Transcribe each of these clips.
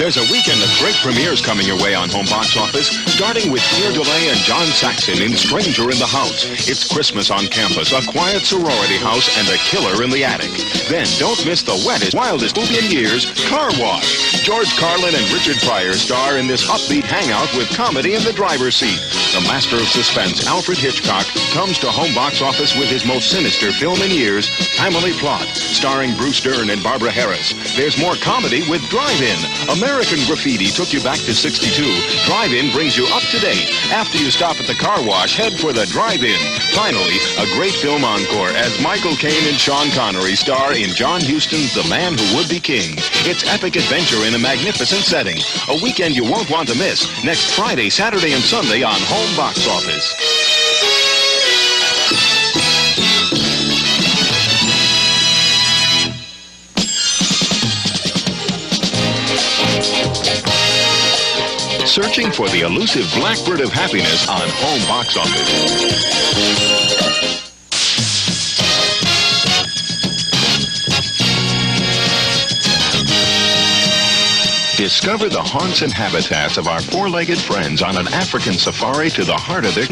There's a weekend of great premieres coming your way on home box office, starting with Pierre Delay and John Saxon in Stranger in the House. It's Christmas on campus, a quiet sorority house, and a killer in the attic. Then don't miss the wettest, wildest movie in years, Car Wash. George Carlin and Richard Pryor star in this upbeat hangout with comedy in the driver's seat. The master of suspense, Alfred Hitchcock, comes to home box office with his most sinister film in years, Family Plot, starring Bruce Dern and Barbara Harris. There's more comedy with Drive-In. American Graffiti took you back to '62. Drive-In brings you up to date. After you stop at the car wash, head for the Drive-In. Finally, a great film encore as Michael Caine and Sean Connery star in John Huston's The Man Who Would Be King. It's epic adventure in a magnificent setting. A weekend you won't want to miss. Next Friday, Saturday, and Sunday on home box office. Searching for the elusive blackbird of happiness on home box office. Discover the haunts and habitats of our four-legged friends on an African safari to the heart of their...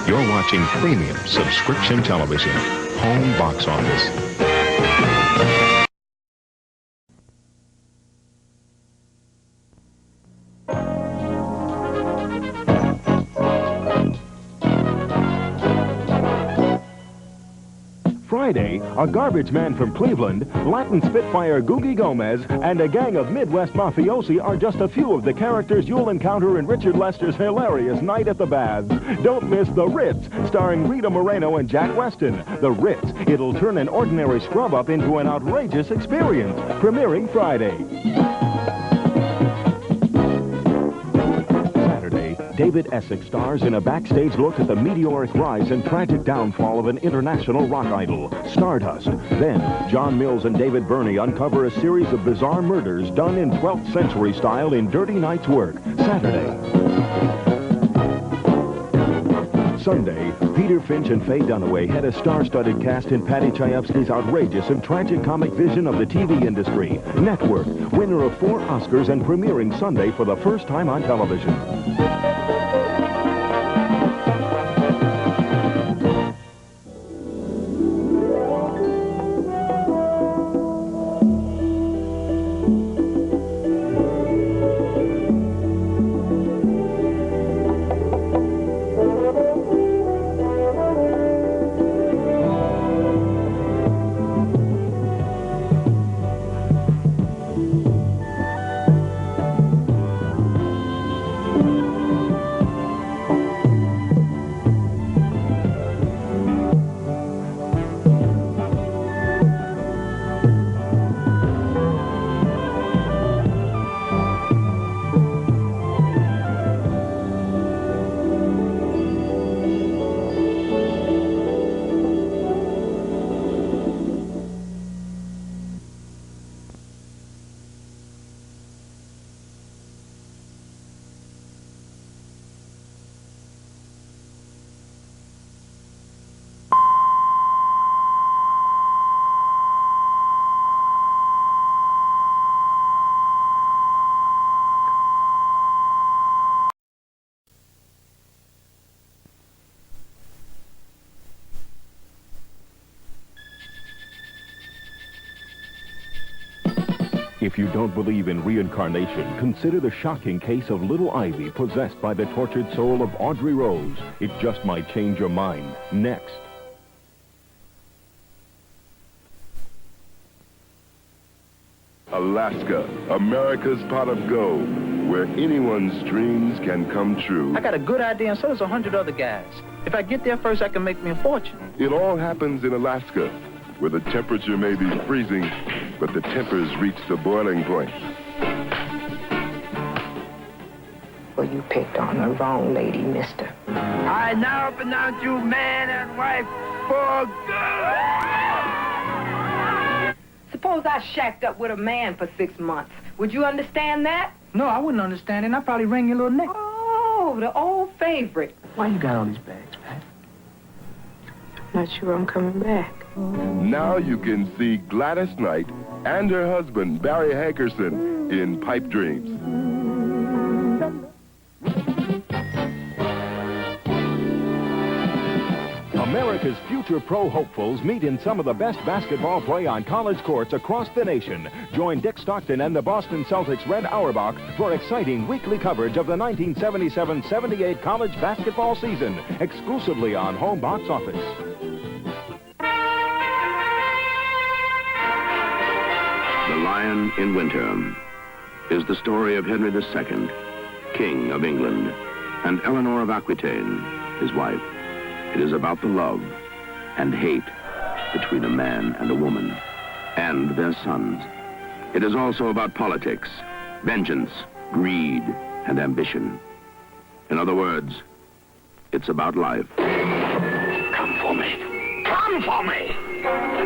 You're watching premium subscription television, home box office. Friday, a garbage man from Cleveland, Latin Spitfire Googie Gomez, and a gang of Midwest mafiosi are just a few of the characters you'll encounter in Richard Lester's hilarious Night at the Baths. Don't miss The Ritz, starring Rita Moreno and Jack Weston. The Ritz, it'll turn an ordinary scrub-up into an outrageous experience. Premiering Friday. David Essex stars in a backstage look at the meteoric rise and tragic downfall of an international rock idol, Stardust. Then, John Mills and David Burney uncover a series of bizarre murders done in 12th century style in Dirty Night's Work, Saturday. Sunday, Peter Finch and Faye Dunaway head a star-studded cast in Paddy Chayefsky's outrageous and tragic comic vision of the TV industry, Network, winner of 4 Oscars and premiering Sunday for the first time on television. If you don't believe in reincarnation, consider the shocking case of little Ivy possessed by the tortured soul of Audrey Rose. It just might change your mind. Next. Alaska, America's pot of gold, where anyone's dreams can come true. I got a good idea, and so does 100 other guys. If I get there first, I can make me a fortune. It all happens in Alaska, where the temperature may be freezing, but the tempers reach the boiling point. Well, you picked on the wrong lady, mister. I now pronounce you man and wife for good. Suppose I shacked up with a man for 6 months. Would you understand that? No, I wouldn't understand it, and I'd probably wring your little neck. Oh, the old favorite. Why you got all these bags, Pat? Not sure I'm coming back. Now you can see Gladys Knight and her husband, Barry Hankerson, in Pipe Dreams. America's future pro hopefuls meet in some of the best basketball play on college courts across the nation. Join Dick Stockton and the Boston Celtics' Red Auerbach for exciting weekly coverage of the 1977-78 college basketball season, exclusively on Home Box Office. The Lion in Winter is the story of Henry II, King of England, and Eleanor of Aquitaine, his wife. It is about the love and hate between a man and a woman and their sons. It is also about politics, vengeance, greed, and ambition. In other words, it's about life. Come for me. Come for me.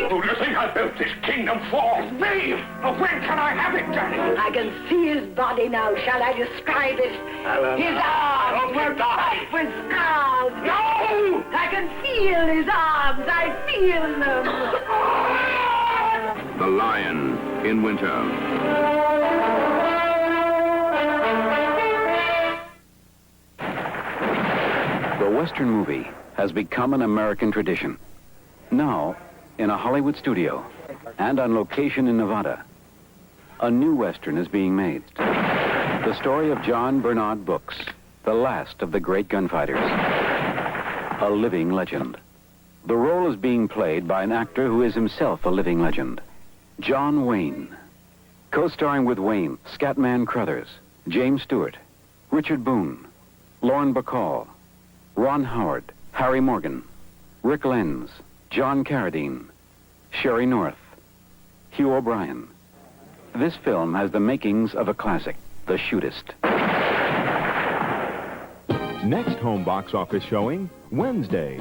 Who do you think I built this kingdom for? Me! When can I have it, Daddy? I can see his body now. Shall I describe it? His arms were puffed with scars. No! I can feel his arms. I feel them. The Lion in Winter. The Western movie has become an American tradition. Now, in a Hollywood studio and on location in Nevada, a new Western is being made. The story of John Bernard Brooks, the last of the great gunfighters. A living legend. The role is being played by an actor who is himself a living legend, John Wayne. Co-starring with Wayne, Scatman Crothers, James Stewart, Richard Boone, Lauren Bacall, Ron Howard, Harry Morgan, Rick Lenz, John Carradine, Sherry North, Hugh O'Brien. This film has the makings of a classic, The Shootist. Next Home Box Office showing, Wednesday.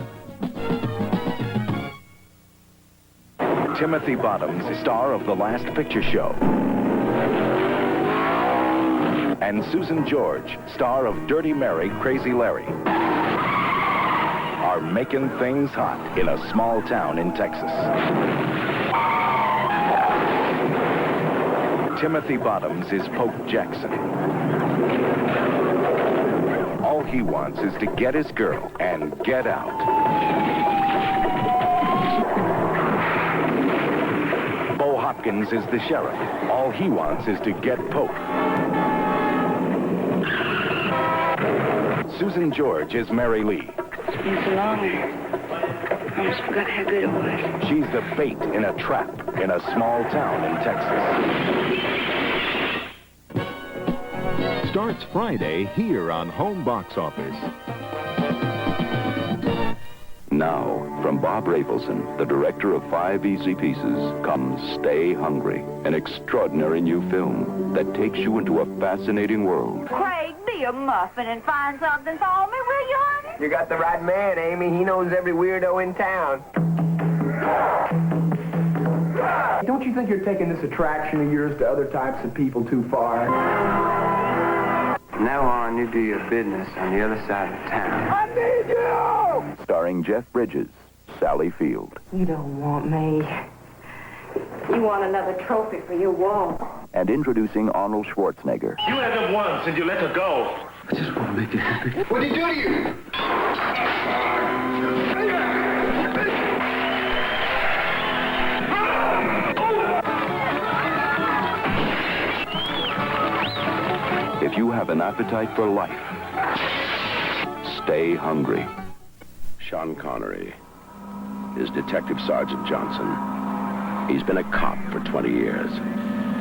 Timothy Bottoms, star of The Last Picture Show. And Susan George, star of Dirty Mary, Crazy Larry, are making things hot in a small town in Texas. Timothy Bottoms is Pope Jackson. All he wants is to get his girl and get out. Bo Hopkins is the sheriff. All he wants is to get Pope. Susan George is Mary Lee. It's been so long. I almost forgot how good it was. She's the bait in a trap in a small town in Texas. Starts Friday here on Home Box Office. Now, from Bob Rafelson, the director of 5 Easy Pieces, comes Stay Hungry, an extraordinary new film that takes you into a fascinating world. Craig, be a muffin and find something for me, will you, honey? You got the right man, Amy. He knows every weirdo in town. Don't you think you're taking this attraction of yours to other types of people too far? From now on, you do your business on the other side of town. I need you! Starring Jeff Bridges, Sally Field. You don't want me. You want another trophy for your wall. And introducing Arnold Schwarzenegger. You had her once and you let her go. I just want to make you happy. What did he do to you? If you have an appetite for life, stay hungry. Sean Connery is Detective Sergeant Johnson. He's been a cop for 20 years.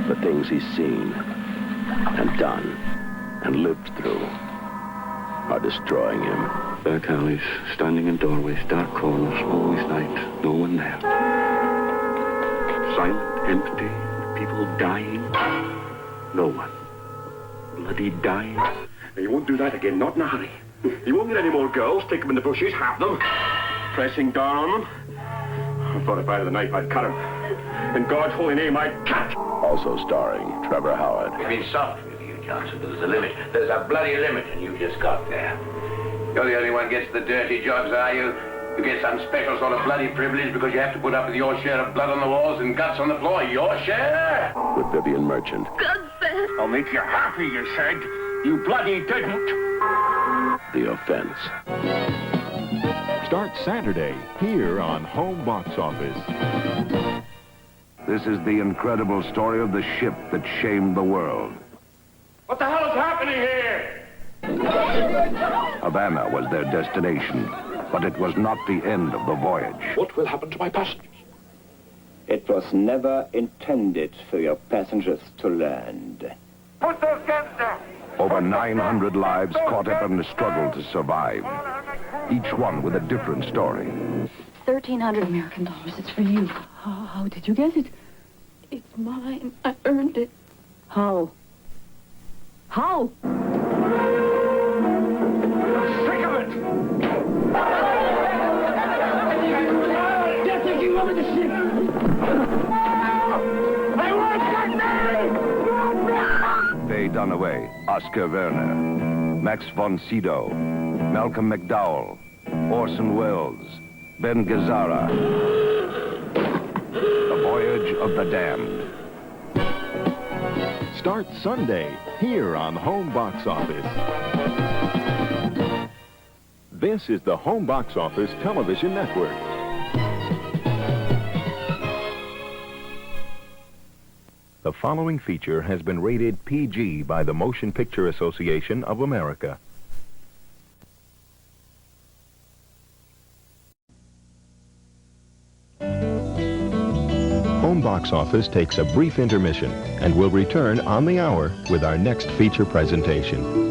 The things he's seen and done and lived through are destroying him. Dark alleys, standing in doorways, dark corners, always night, no one there. Silent, empty, people dying. No one. Bloody dying. Now, you won't do that again, not in a hurry. You won't get any more girls, take them in the bushes, have them. Pressing down on them. I thought if I had the knife, I'd cut him. In God's holy name, I'd cut. Also starring Trevor Howard. I've been soft with you, Johnson, but there's a limit. There's a bloody limit, and you just got there. You're the only one gets the dirty jobs, are you? You get some special sort of bloody privilege because you have to put up with your share of blood on the walls and guts on the floor. Your share? With Vivian Merchant. I'll make you happy, you said. You bloody didn't. The Offense. Start Saturday here on Home Box Office. This is the incredible story of the ship that shamed the world. What the hell is happening here? Havana was their destination, but it was not the end of the voyage. What will happen to my passengers? It was never intended for your passengers to land. Put those guns down. Over 900 lives caught up in the struggle to survive, each one with a different story. $1,300 American. It's for you. How did you get it? It's mine. I earned it. How? How? I'm sick of it. They're taking over the ship. They won't get me! Faye Dunaway, Oscar Werner, Max von Sydow, Malcolm McDowell, Orson Welles, Ben Gazzara. The Voyage of the Damned. Start Sunday here on Home Box Office. This is the Home Box Office Television Network. The following feature has been rated PG by the Motion Picture Association of America. Home Box Office takes a brief intermission and will return on the hour with our next feature presentation.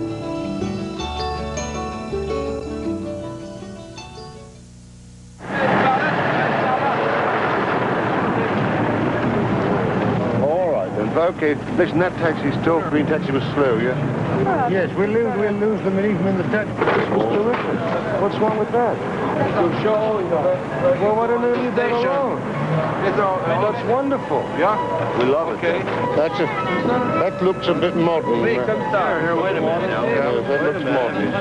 Okay, listen, that taxi's tall green taxi was slow, yeah? Yes, we'll lose them and even in the taxi. What's wrong with that? Well, why don't they leave that alone? That's wonderful. Yeah? We love it. Okay. That looks a bit modern. Here, wait a minute now. Yeah, that looks modern.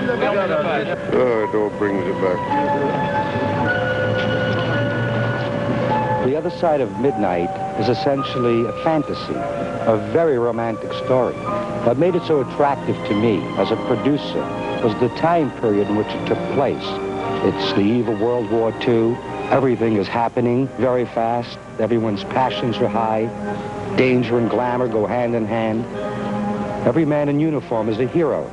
Oh, it all brings it back. The Other Side of Midnight is essentially a fantasy, a very romantic story. What made it so attractive to me as a producer was the time period in which it took place. It's the eve of World War II. Everything is happening very fast. Everyone's passions are high. Danger and glamour go hand in hand. Every man in uniform is a hero.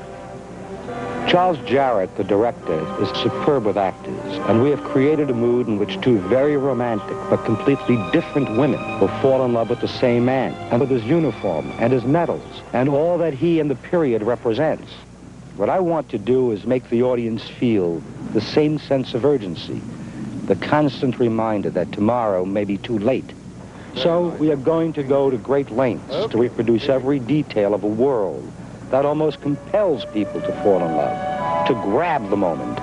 Charles Jarrett, the director, is superb with actors, and we have created a mood in which two very romantic but completely different women will fall in love with the same man, and with his uniform and his medals, and all that he and the period represents. What I want to do is make the audience feel the same sense of urgency, the constant reminder that tomorrow may be too late. So we are going to go to great lengths to reproduce every detail of a world that almost compels people to fall in love, to grab the moment,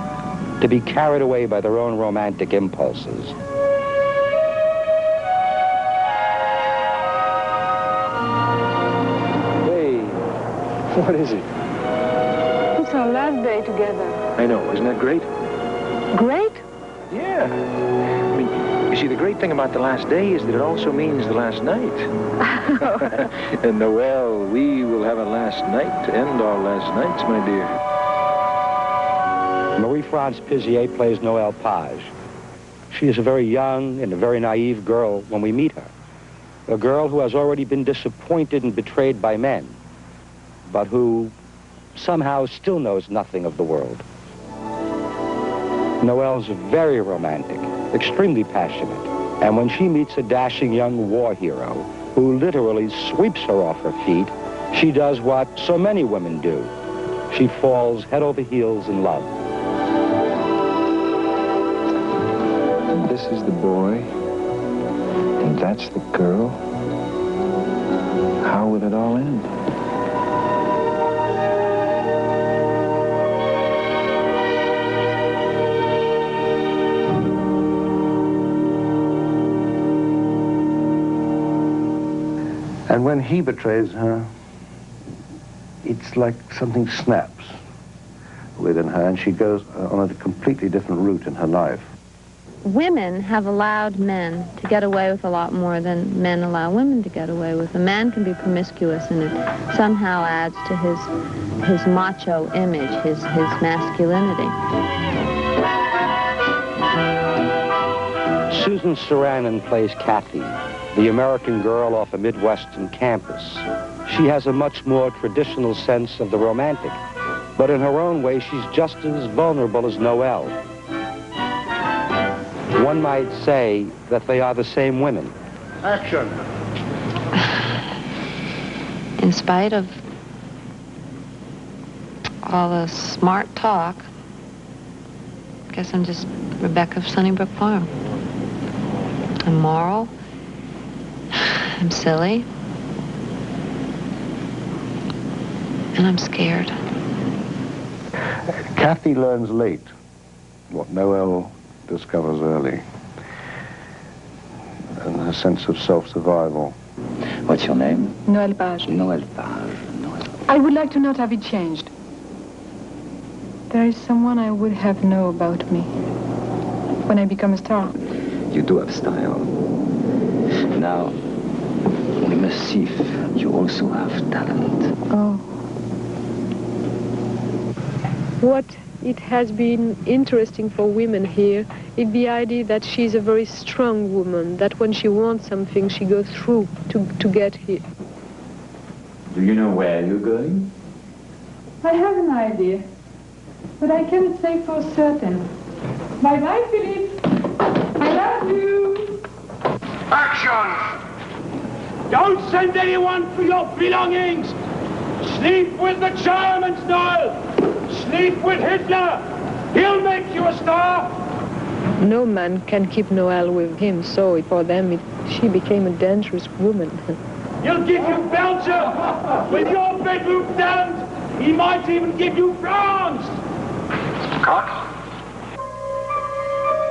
to be carried away by their own romantic impulses. Hey, what is it? It's our last day together. I know, isn't that great? Great? Yeah. I mean, you see, the great thing about the last day is that it also means the last night. And Noel, we will have a last night to end our last nights, my dear. Marie-France Pizier plays Noelle Page. She is a very young and a very naive girl when we meet her. A girl who has already been disappointed and betrayed by men, but who somehow still knows nothing of the world. Noelle's very romantic, extremely passionate, and when she meets a dashing young war hero who literally sweeps her off her feet, she does what so many women do. She falls head over heels in love. This is the boy, and that's the girl. How will it all end? And when he betrays her, it's like something snaps within her, and she goes on a completely different route in her life. women have allowed men to get away with a lot more than men allow women to get away with. A man can be promiscuous, and it somehow adds to his macho image, his masculinity. Susan Sarandon plays Kathy, the American girl off a Midwestern campus. She has a much more traditional sense of the romantic, but in her own way, she's just as vulnerable as Noelle. One might say that they are the same women. Action! In spite of all the smart talk, I guess I'm just Rebecca of Sunnybrook Farm. I'm moral. I'm silly. And I'm scared. Kathy learns late what Noelle discovers early. And her sense of self-survival. What's your name? Noël Page. Noël Page. I would like to not have it changed. There is someone I would have know about me when I become a star. You do have style. Now, we must see if you also have talent. Oh. What it has been interesting for women here is the idea that she's a very strong woman, that when she wants something, she goes through to get here. Do you know where you're going? I have an idea, but I cannot say for certain. Bye-bye, Philip. I love you. Action! Don't send anyone for your belongings! Sleep with the Germans, Noel! Sleep with Hitler! He'll make you a star! No man can keep Noelle with him, so for them she became a dangerous woman. He'll give you Belgium! With your bedroom talent, he might even give you France! Cut!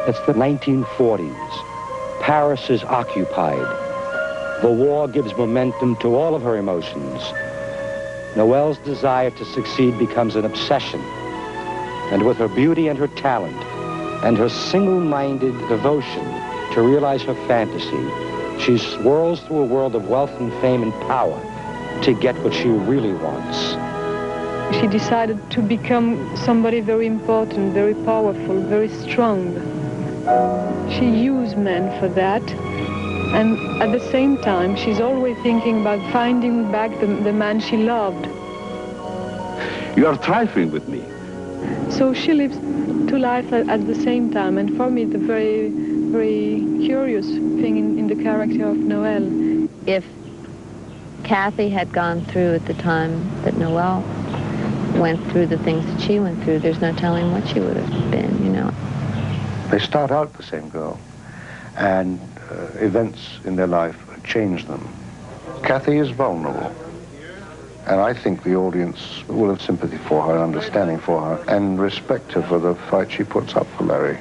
It's the 1940s. Paris is occupied. The war gives momentum to all of her emotions. Noelle's desire to succeed becomes an obsession. And with her beauty and her talent, and her single-minded devotion to realize her fantasy, she swirls through a world of wealth and fame and power to get what she really wants. She decided to become somebody very important, very powerful, very strong. She used men for that. And at the same time, she's always thinking about finding back the man she loved. You are trifling with me. So she lives two lives at the same time. And for me, the very, very curious thing in the character of Noelle. If Kathy had gone through at the time that Noelle went through the things that she went through, there's no telling what she would have been, you know. They start out the same girl, and events in their life change them. Kathy is vulnerable, and I think the audience will have sympathy for her, understanding for her, and respect her for the fight she puts up for Larry.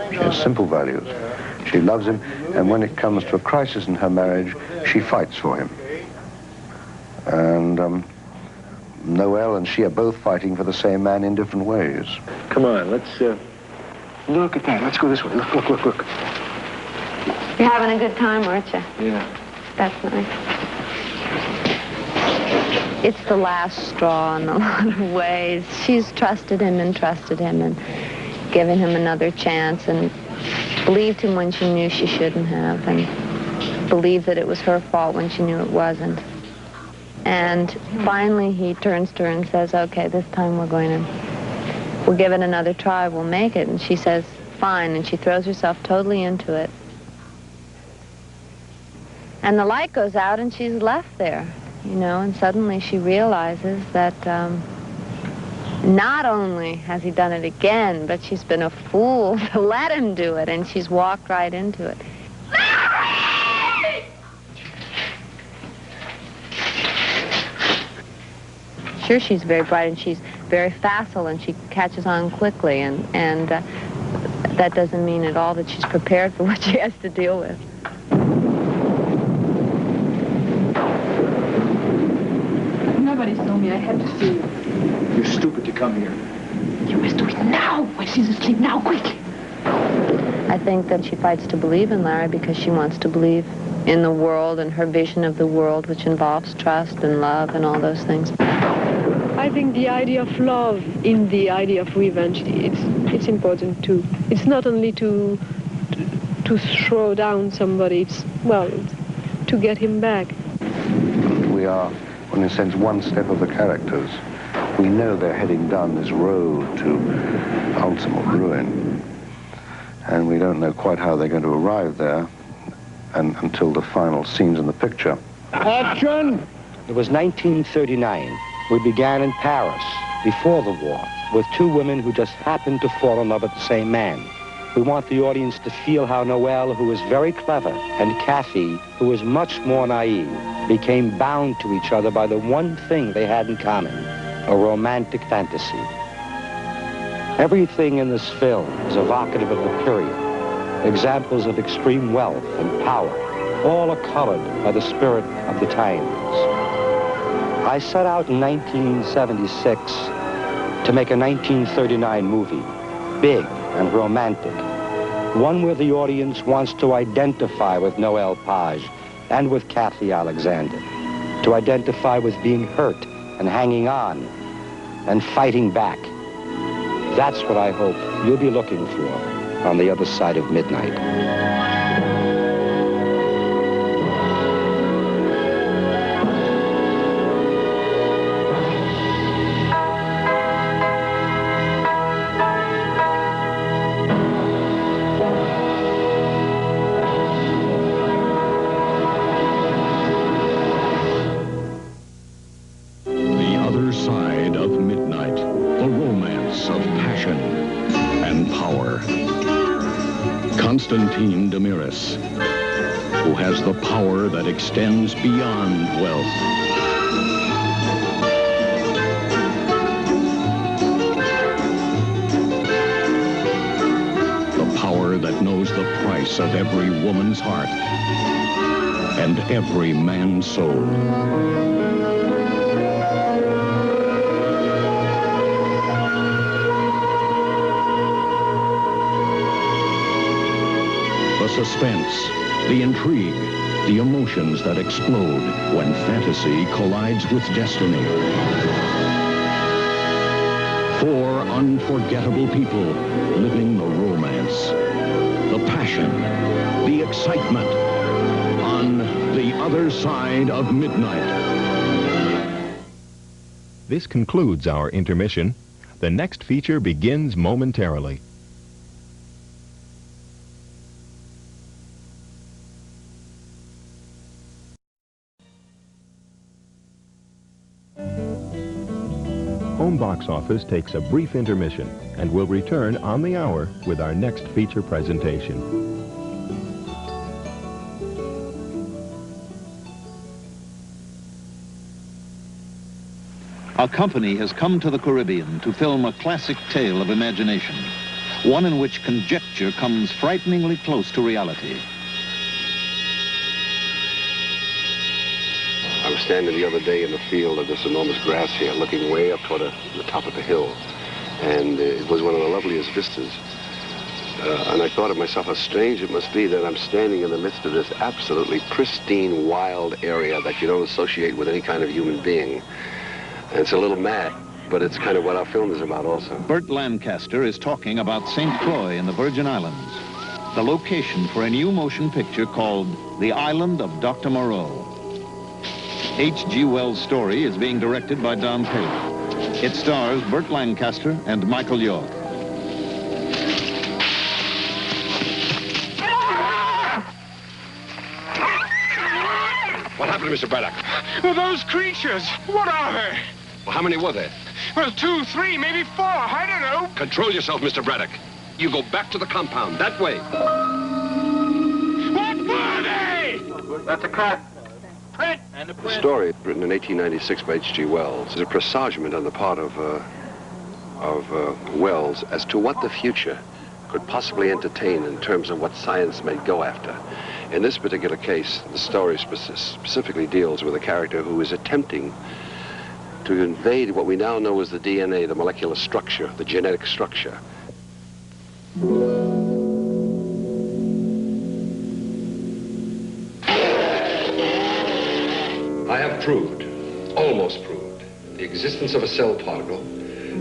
She has simple values. She loves him, and when it comes to a crisis in her marriage, she fights for him. And Noelle and she are both fighting for the same man in different ways. Come on, let's look at that. Let's go this way. Look. You're having a good time, aren't you? Yeah. That's nice. It's the last straw in a lot of ways. She's trusted him and given him another chance and believed him when she knew she shouldn't have, and believed that it was her fault when she knew it wasn't. And finally he turns to her and says, okay, this time we'll give it another try, we'll make it. And she says, fine, and she throws herself totally into it. And the light goes out and she's left there, you know, and suddenly she realizes that not only has he done it again, but she's been a fool to let him do it, and she's walked right into it. Sure, she's very bright and she's very facile and she catches on quickly, and that doesn't mean at all that she's prepared for what she has to deal with. Nobody saw me. I had to see you. You're stupid to come here. You must do it now while she's asleep. Now, quick. I think that she fights to believe in Larry because she wants to believe in the world and her vision of the world, which involves trust and love and all those things. I think the idea of love in the idea of revenge, it's important too. It's not only to throw down somebody, it's, well, to get him back. We are, in a sense, one step of the characters. We know they're heading down this road to ultimate ruin. And we don't know quite how they're going to arrive there until the final scenes in the picture. Action! It was 1939. We began in Paris, before the war, with two women who just happened to fall in love with the same man. We want the audience to feel how Noelle, who is very clever, and Kathy, who is much more naive, became bound to each other by the one thing they had in common, a romantic fantasy. Everything in this film is evocative of the period. Examples of extreme wealth and power, all are colored by the spirit of the times. I set out in 1976 to make a 1939 movie, big and romantic, one where the audience wants to identify with Noelle Page and with Kathy Alexander, to identify with being hurt and hanging on and fighting back. That's what I hope you'll be looking for on the other side of midnight. Who has the power that extends beyond wealth. The power that knows the price of every woman's heart and every man's soul. The suspense, the intrigue, the emotions that explode when fantasy collides with destiny. Four unforgettable people living the romance, the passion, the excitement on the other side of midnight. This concludes our intermission. The next feature begins momentarily. Home Box Office takes a brief intermission and will return on the hour with our next feature presentation. A company has come to the Caribbean to film a classic tale of imagination, one in which conjecture comes frighteningly close to reality. I was standing the other day in the field of this enormous grass here, looking way up toward the top of the hill. And it was one of the loveliest vistas. And I thought to myself how strange it must be that I'm standing in the midst of this absolutely pristine, wild area that you don't associate with any kind of human being. And it's a little mad, but it's kind of what our film is about also. Burt Lancaster is talking about St. Croix in the Virgin Islands, the location for a new motion picture called The Island of Dr. Moreau. H.G. Wells' story is being directed by Don Paley. It stars Burt Lancaster and Michael York. What happened to Mr. Braddock? Well, those creatures, what are they? Well, how many were there? Well, 2, 3, maybe 4. I don't know. Control yourself, Mr. Braddock. You go back to the compound, that way. What were they? That's a cat. Print and a The print. story, written in 1896 by H.G. Wells, is a presagement on the part of Wells as to what the future could possibly entertain in terms of what science may go after. In this particular case, the story specifically deals with a character who is attempting to invade what we now know as the DNA, the molecular structure, the genetic structure. proved, almost proved, the existence of a cell particle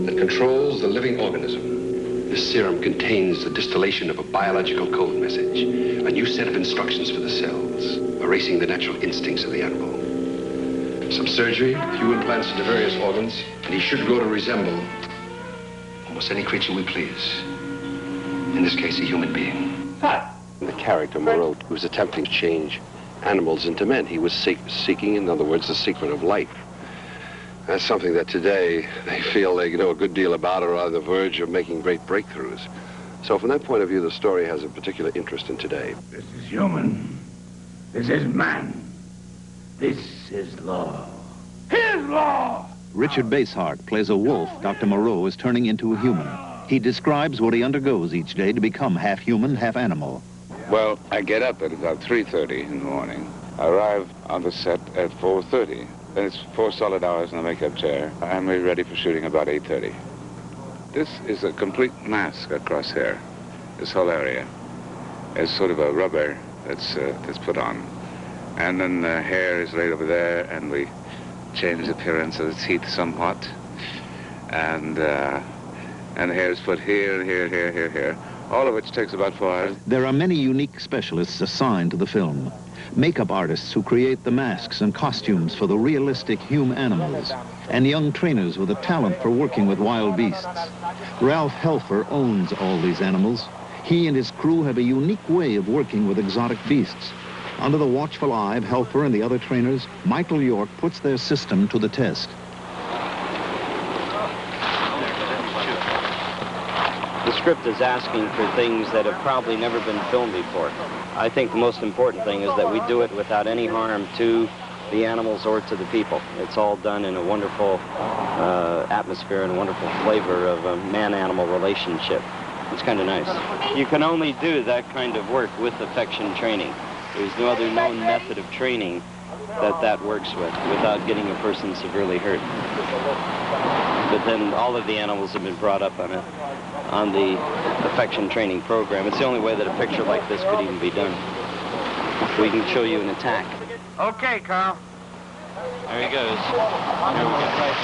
that controls the living organism. This serum contains the distillation of a biological code message, a new set of instructions for the cells, erasing the natural instincts of the animal. Some surgery, a few implants into various organs, and he should grow to resemble almost any creature we please. In this case, a human being. The character, Moreau, was attempting to change animals into men. He was seeking, in other words, the secret of life. That's something that today they feel they know a good deal about or are on the verge of making great breakthroughs. So from that point of view, the story has a particular interest in today. This is human. This is man. This is law. His law! Richard Basehart plays a wolf Dr. Moreau is turning into a human. He describes what he undergoes each day to become half human, half animal. Well, I get up at about 3:30 in the morning. I arrive on the set at 4:30. Then it's 4 solid hours in the makeup chair, and we're ready for shooting about 8:30. This is a complete mask across here, this whole area. It's sort of a rubber that's put on. And then the hair is laid over there, and we change the appearance of the teeth somewhat. And the hair is put here, and here, here, here, here. All of which takes about 4 hours. There are many unique specialists assigned to the film. Makeup artists who create the masks and costumes for the realistic human animals, and young trainers with a talent for working with wild beasts. Ralph Helfer owns all these animals. He and his crew have a unique way of working with exotic beasts. Under the watchful eye of Helfer and the other trainers, Michael York puts their system to the test. The script is asking for things that have probably never been filmed before. I think the most important thing is that we do it without any harm to the animals or to the people. It's all done in a wonderful atmosphere and a wonderful flavor of a man-animal relationship. It's kind of nice. You can only do that kind of work with affection training. There's no other known method of training that works without getting a person severely hurt. But then all of the animals have been brought up on the affection training program. It's the only way that a picture like this could even be done. We can show you an attack. Okay, Carl. There he goes. Here we get right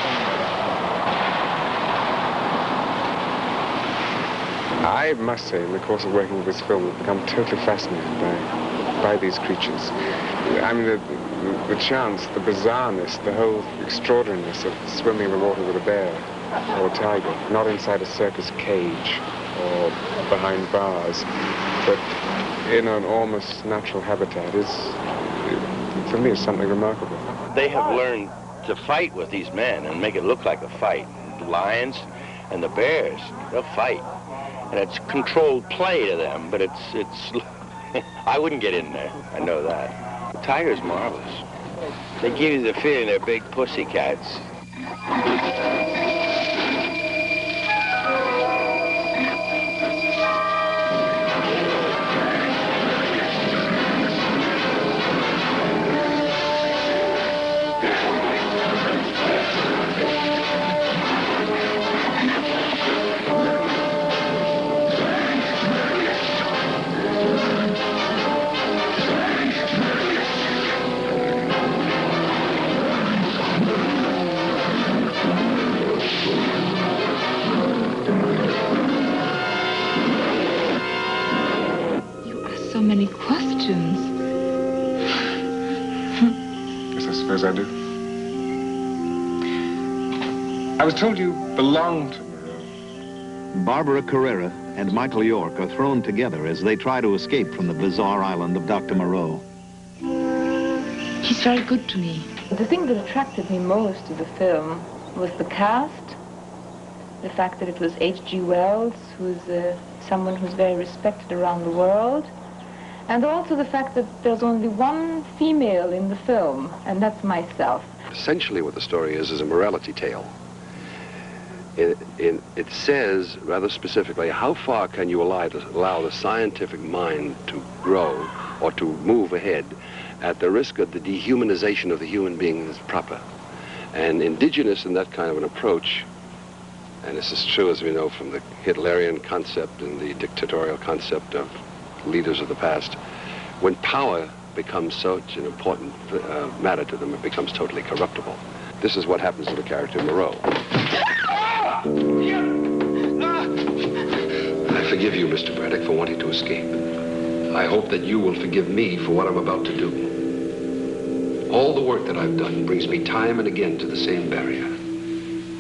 I must say, in the course of working with this film, I've become totally fascinated by these creatures. I mean, the chance, the bizarreness, the whole extraordinariness of swimming in the water with a bear or a tiger, not inside a circus cage or behind bars, but in an almost natural habitat is, for me, is something remarkable. They have learned to fight with these men and make it look like a fight. The lions and the bears, they'll fight. And it's controlled play to them, but it's I wouldn't get in there, I know that. The tiger's marvelous. They give you the feeling they're big pussy cats. So many questions. Yes, I suppose I do. I was told you belonged to Moreau. Barbara Carrera and Michael York are thrown together as they try to escape from the bizarre island of Dr. Moreau. He's very good to me. The thing that attracted me most to the film was the cast, the fact that it was H.G. Wells, who's someone who's very respected around the world, and also the fact that there's only one female in the film, and that's myself. Essentially what the story is a morality tale. It says, rather specifically, how far can you allow the scientific mind to grow or to move ahead at the risk of the dehumanization of the human being as proper. And indigenous in that kind of an approach, and this is true, as we know, from the Hitlerian concept and the dictatorial concept of leaders of the past, when power becomes such an important matter to them, it becomes totally corruptible. This is what happens to the character Moreau. I forgive you, Mr. Braddock, for wanting to escape. I hope that you will forgive me for what I'm about to do. All the work that I've done brings me time and again to the same barrier.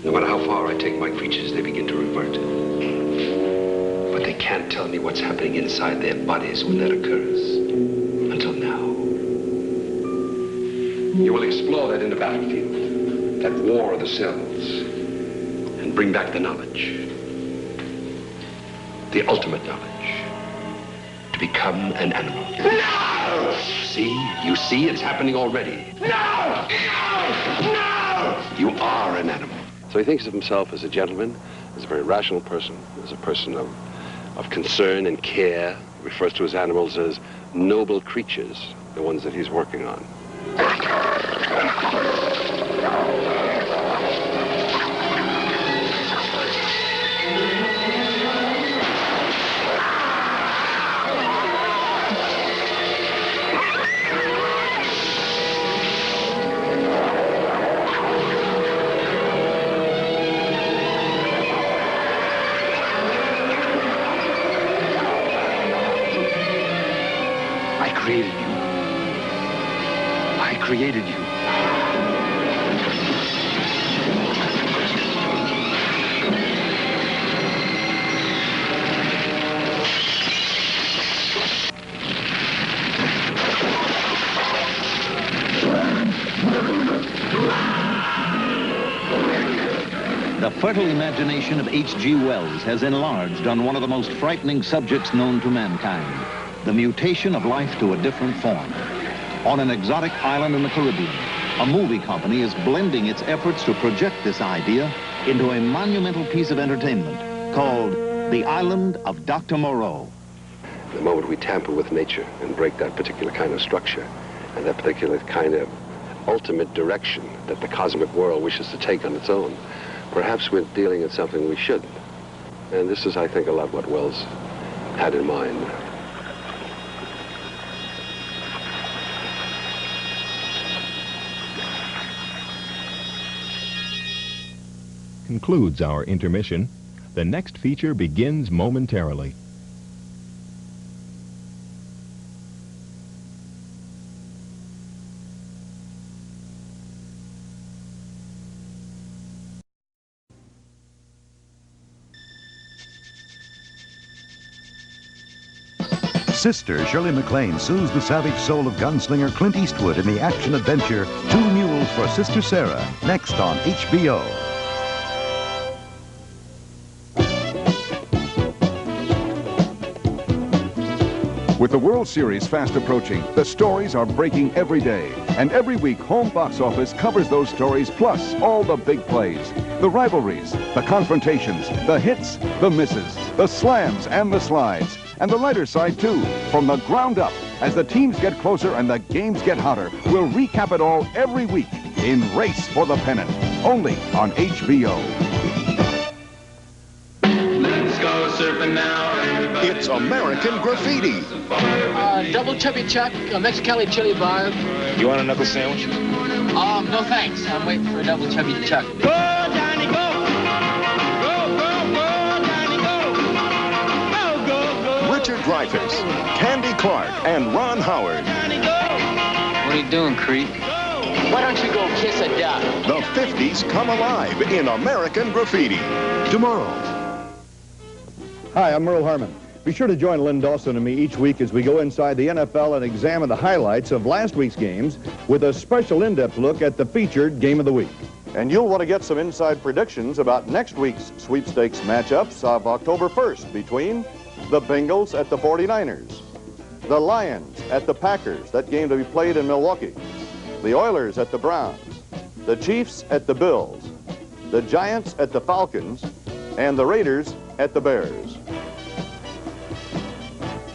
No matter how far I take my creatures, they begin to revert. But they can't tell me what's happening inside their bodies when that occurs. Until now. You will explore that in the battlefield, that war of the cells, and bring back the knowledge. The ultimate knowledge. To become an animal. No! See? You see? It's happening already. No! No! No! You are an animal. So he thinks of himself as a gentleman, as a very rational person, as a person of concern and care. He refers to his animals as noble creatures, the ones that he's working on. Created you. The fertile imagination of H.G. Wells has enlarged on one of the most frightening subjects known to mankind, the mutation of life to a different form. On an exotic island in the Caribbean, a movie company is blending its efforts to project this idea into a monumental piece of entertainment called The Island of Dr. Moreau. The moment we tamper with nature and break that particular kind of structure and that particular kind of ultimate direction that the cosmic world wishes to take on its own, perhaps we're dealing in something we shouldn't. And this is, I think, a lot what Wells had in mind. Concludes our intermission. The next feature begins momentarily. Sister Shirley MacLaine soothes the savage soul of gunslinger Clint Eastwood in the action-adventure Two Mules for Sister Sarah, next on HBO. With the World Series fast approaching, the stories are breaking every day. And every week, Home Box Office covers those stories, plus all the big plays. The rivalries, the confrontations, the hits, the misses, the slams and the slides. And the lighter side, too, from the ground up. As the teams get closer and the games get hotter, we'll recap it all every week in Race for the Pennant, only on HBO. Let's go surfing now. It's American Graffiti. Double chubby chuck, a Mexicali chili barb. You want a knuckle sandwich? No thanks. I'm waiting for a double chubby chuck. Go, Johnny, go! Go, go, go, Johnny, go! Go, go, go! Richard Dreyfuss, Candy Clark, and Ron Howard. Johnny, go! What are you doing, creep? Why don't you go kiss a duck? The 50s come alive in American Graffiti. Tomorrow. Hi, I'm Merle Harmon. Be sure to join Lynn Dawson and me each week as we go inside the NFL and examine the highlights of last week's games with a special in-depth look at the featured Game of the Week. And you'll want to get some inside predictions about next week's sweepstakes matchups of October 1st between the Bengals at the 49ers, the Lions at the Packers, that game to be played in Milwaukee, the Oilers at the Browns, the Chiefs at the Bills, the Giants at the Falcons, and the Raiders at the Bears.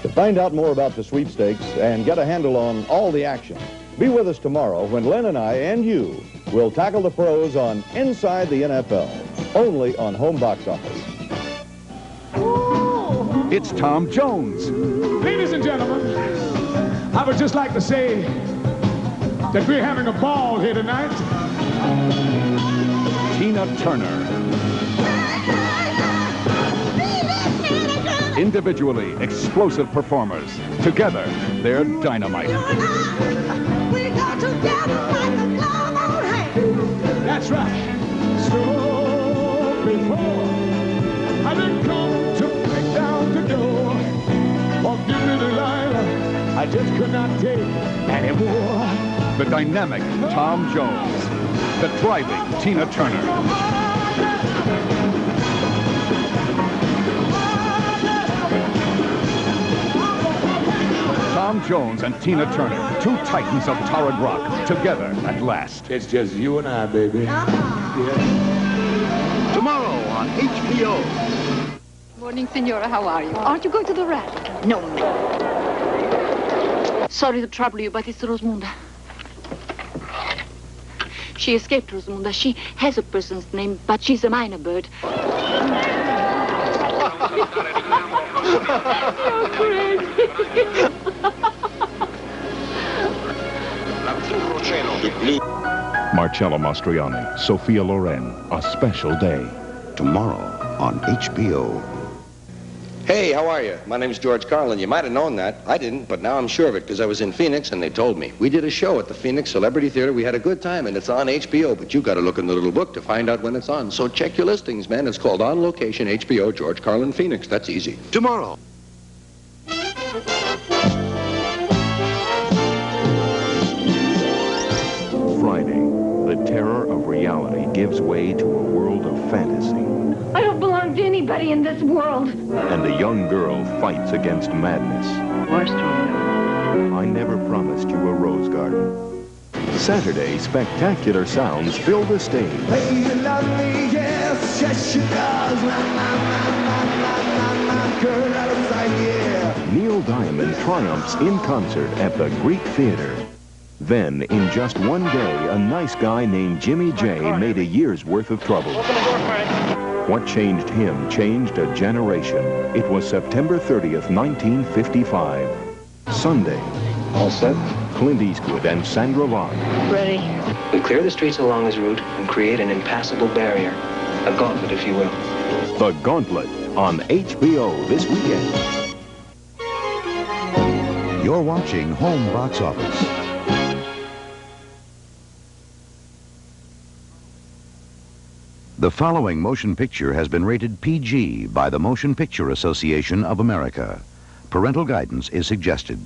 To find out more about the sweepstakes and get a handle on all the action, be with us tomorrow when Len and I and you will tackle the pros on Inside the NFL, only on Home Box Office. It's Tom Jones. Ladies and gentlemen, I would just like to say that we're having a ball here tonight. Tina Turner. Individually explosive performers. Together, they're dynamite. We go together like a glove on hand. That's right. So before I didn't come to break down the door. Forgive me, Delilah, I just could not take anymore. The dynamic Tom Jones. The driving Tina Turner. Tom Jones and Tina Turner, two titans of Torrid Rock, together at last. It's just you and I, baby. Yeah. Tomorrow on HBO. Morning, Senora. How are you? Aren't you going to the rally? No, ma'am. Sorry to trouble you, but it's Rosmunda. She escaped, Rosmunda. She has a person's name, but she's a minor bird. You're crazy. Marcello Mastroianni, Sophia Loren, A Special Day. Tomorrow on HBO. Hey, how are you? My name's George Carlin. You might have known that. I didn't, but now I'm sure of it because I was in Phoenix and they told me. We did a show at the Phoenix Celebrity Theater. We had a good time and it's on HBO, but you got to look in the little book to find out when it's on. So check your listings, man. It's called On Location HBO George Carlin Phoenix. That's easy. Tomorrow. Friday, the terror of reality gives way to a world of fantasy. I don't belong to anybody in this world. And the young girl fights against madness. I never promised you a rose garden. Saturday, spectacular sounds fill the stage. Hey, you love me, yes, yes she does. My girl out of sight, yeah. Neil Diamond triumphs in concert at the Greek Theater. Then, in just one day, a nice guy named Jimmy J made a year's worth of trouble. Open the door, Frank. What changed him changed a generation. It was September 30th, 1955. Sunday. All set? Clint Eastwood and Sandra Locke. Ready. We clear the streets along his route and create an impassable barrier. A gauntlet, if you will. The Gauntlet on HBO this weekend. You're watching Home Box Office. The following motion picture has been rated PG by the Motion Picture Association of America. Parental guidance is suggested.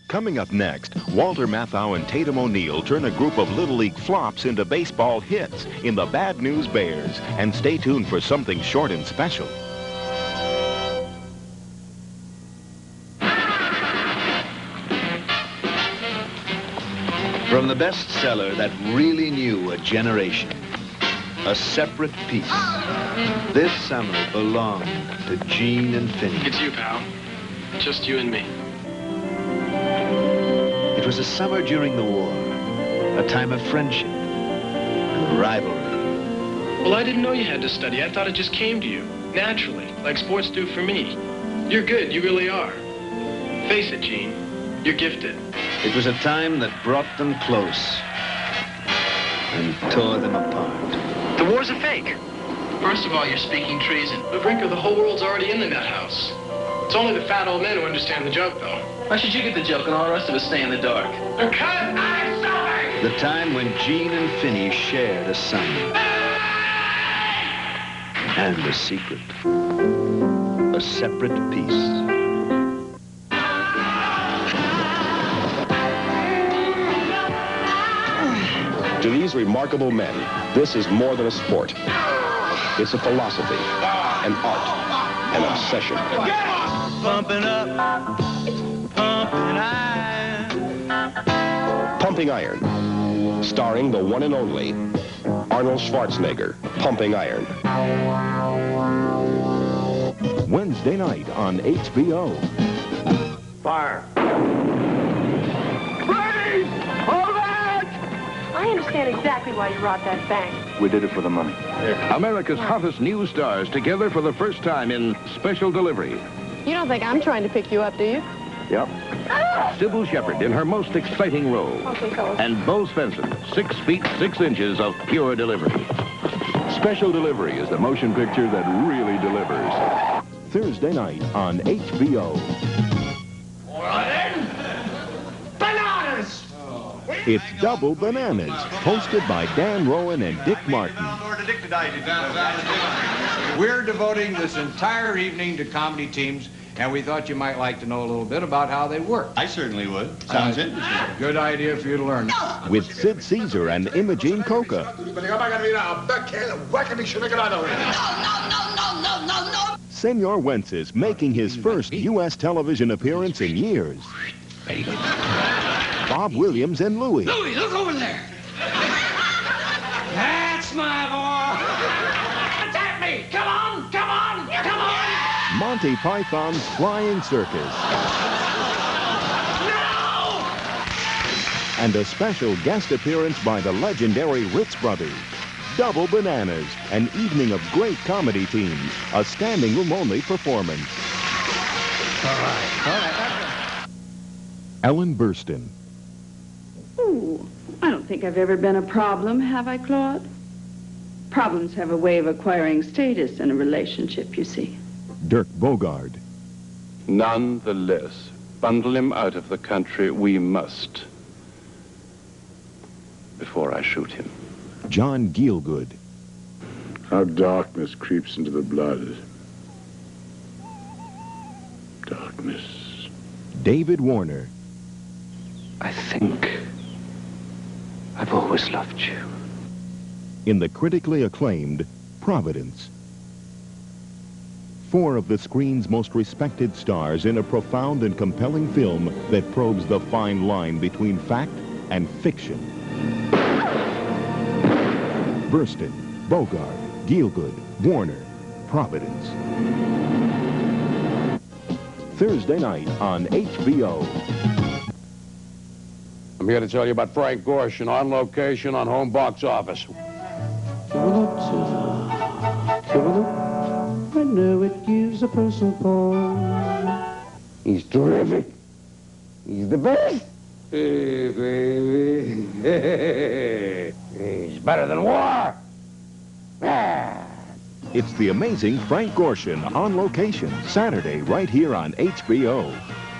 Coming up next, Walter Matthau and Tatum O'Neal turn a group of Little League flops into baseball hits in the Bad News Bears. And stay tuned for something short and special. From the bestseller that really knew a generation, A Separate Piece. This summer belonged to Gene and Finney. It's you, pal. Just you and me. It was a summer during the war, a time of friendship and rivalry. Well, I didn't know you had to study. I thought it just came to you, naturally, like sports do for me. You're good, you really are. Face it, Gene, you're gifted. It was a time that brought them close and tore them apart. The war's a fake. First of all, you're speaking treason. But Brinker, the whole world's already in the nut house. It's only the fat old men who understand the joke, though. Why should you get the joke and all the rest of us stay in the dark? Because I'm stopping! The time when Gene and Finney shared a son. And a secret. A separate piece. To these remarkable men, this is more than a sport. It's a philosophy, an art, an obsession. Pumping up, pumping iron. Pumping Iron, starring the one and only Arnold Schwarzenegger, Pumping Iron. Wednesday night on HBO. Fire. I understand exactly why you robbed that bank. We did it for the money. America's hottest new stars together for the first time in Special Delivery. You don't think I'm trying to pick you up, do you? Yep. Sybil Shepherd in her most exciting role. Okay, fellas. And Bo Svensson, 6 feet 6 inches of pure delivery. Special Delivery is the motion picture that really delivers. Thursday night on HBO. Bananas! It's Double Bananas, hosted by Dan Rowan and Dick Martin. We're devoting this entire evening to comedy teams, and we thought you might like to know a little bit about how they work. I certainly would. Sounds interesting. Good idea for you to learn. With Sid Caesar and Imogene Coca. Senor Wences making his first U.S. television appearance in years. Bob Williams and Louie. Louie, look over there. That's my boy. Attack me. Come on, come on, come on. Monty Python's Flying Circus. No! And a special guest appearance by the legendary Ritz Brothers. Double Bananas, an evening of great comedy teams, a standing room only performance. All right. Ellen Burstyn. Ooh, I don't think I've ever been a problem, have I, Claude? Problems have a way of acquiring status in a relationship, you see. Dirk Bogarde. None the less, bundle him out of the country we must before I shoot him. John Gielgud. How darkness creeps into the blood. Darkness. David Warner. I think I've always loved you. In the critically acclaimed Providence. 4 of the screen's most respected stars in a profound and compelling film that probes the fine line between fact and fiction. Burstyn, Bogarde, Gielgud, Warner, Providence. Thursday night on HBO. I'm here to tell you about Frank Gorshin on location on Home Box Office. I know it gives a person pause. He's terrific. He's the best. Hey, baby. Hey. He's better than war. Ah. It's the amazing Frank Gorshin on location, Saturday, right here on HBO.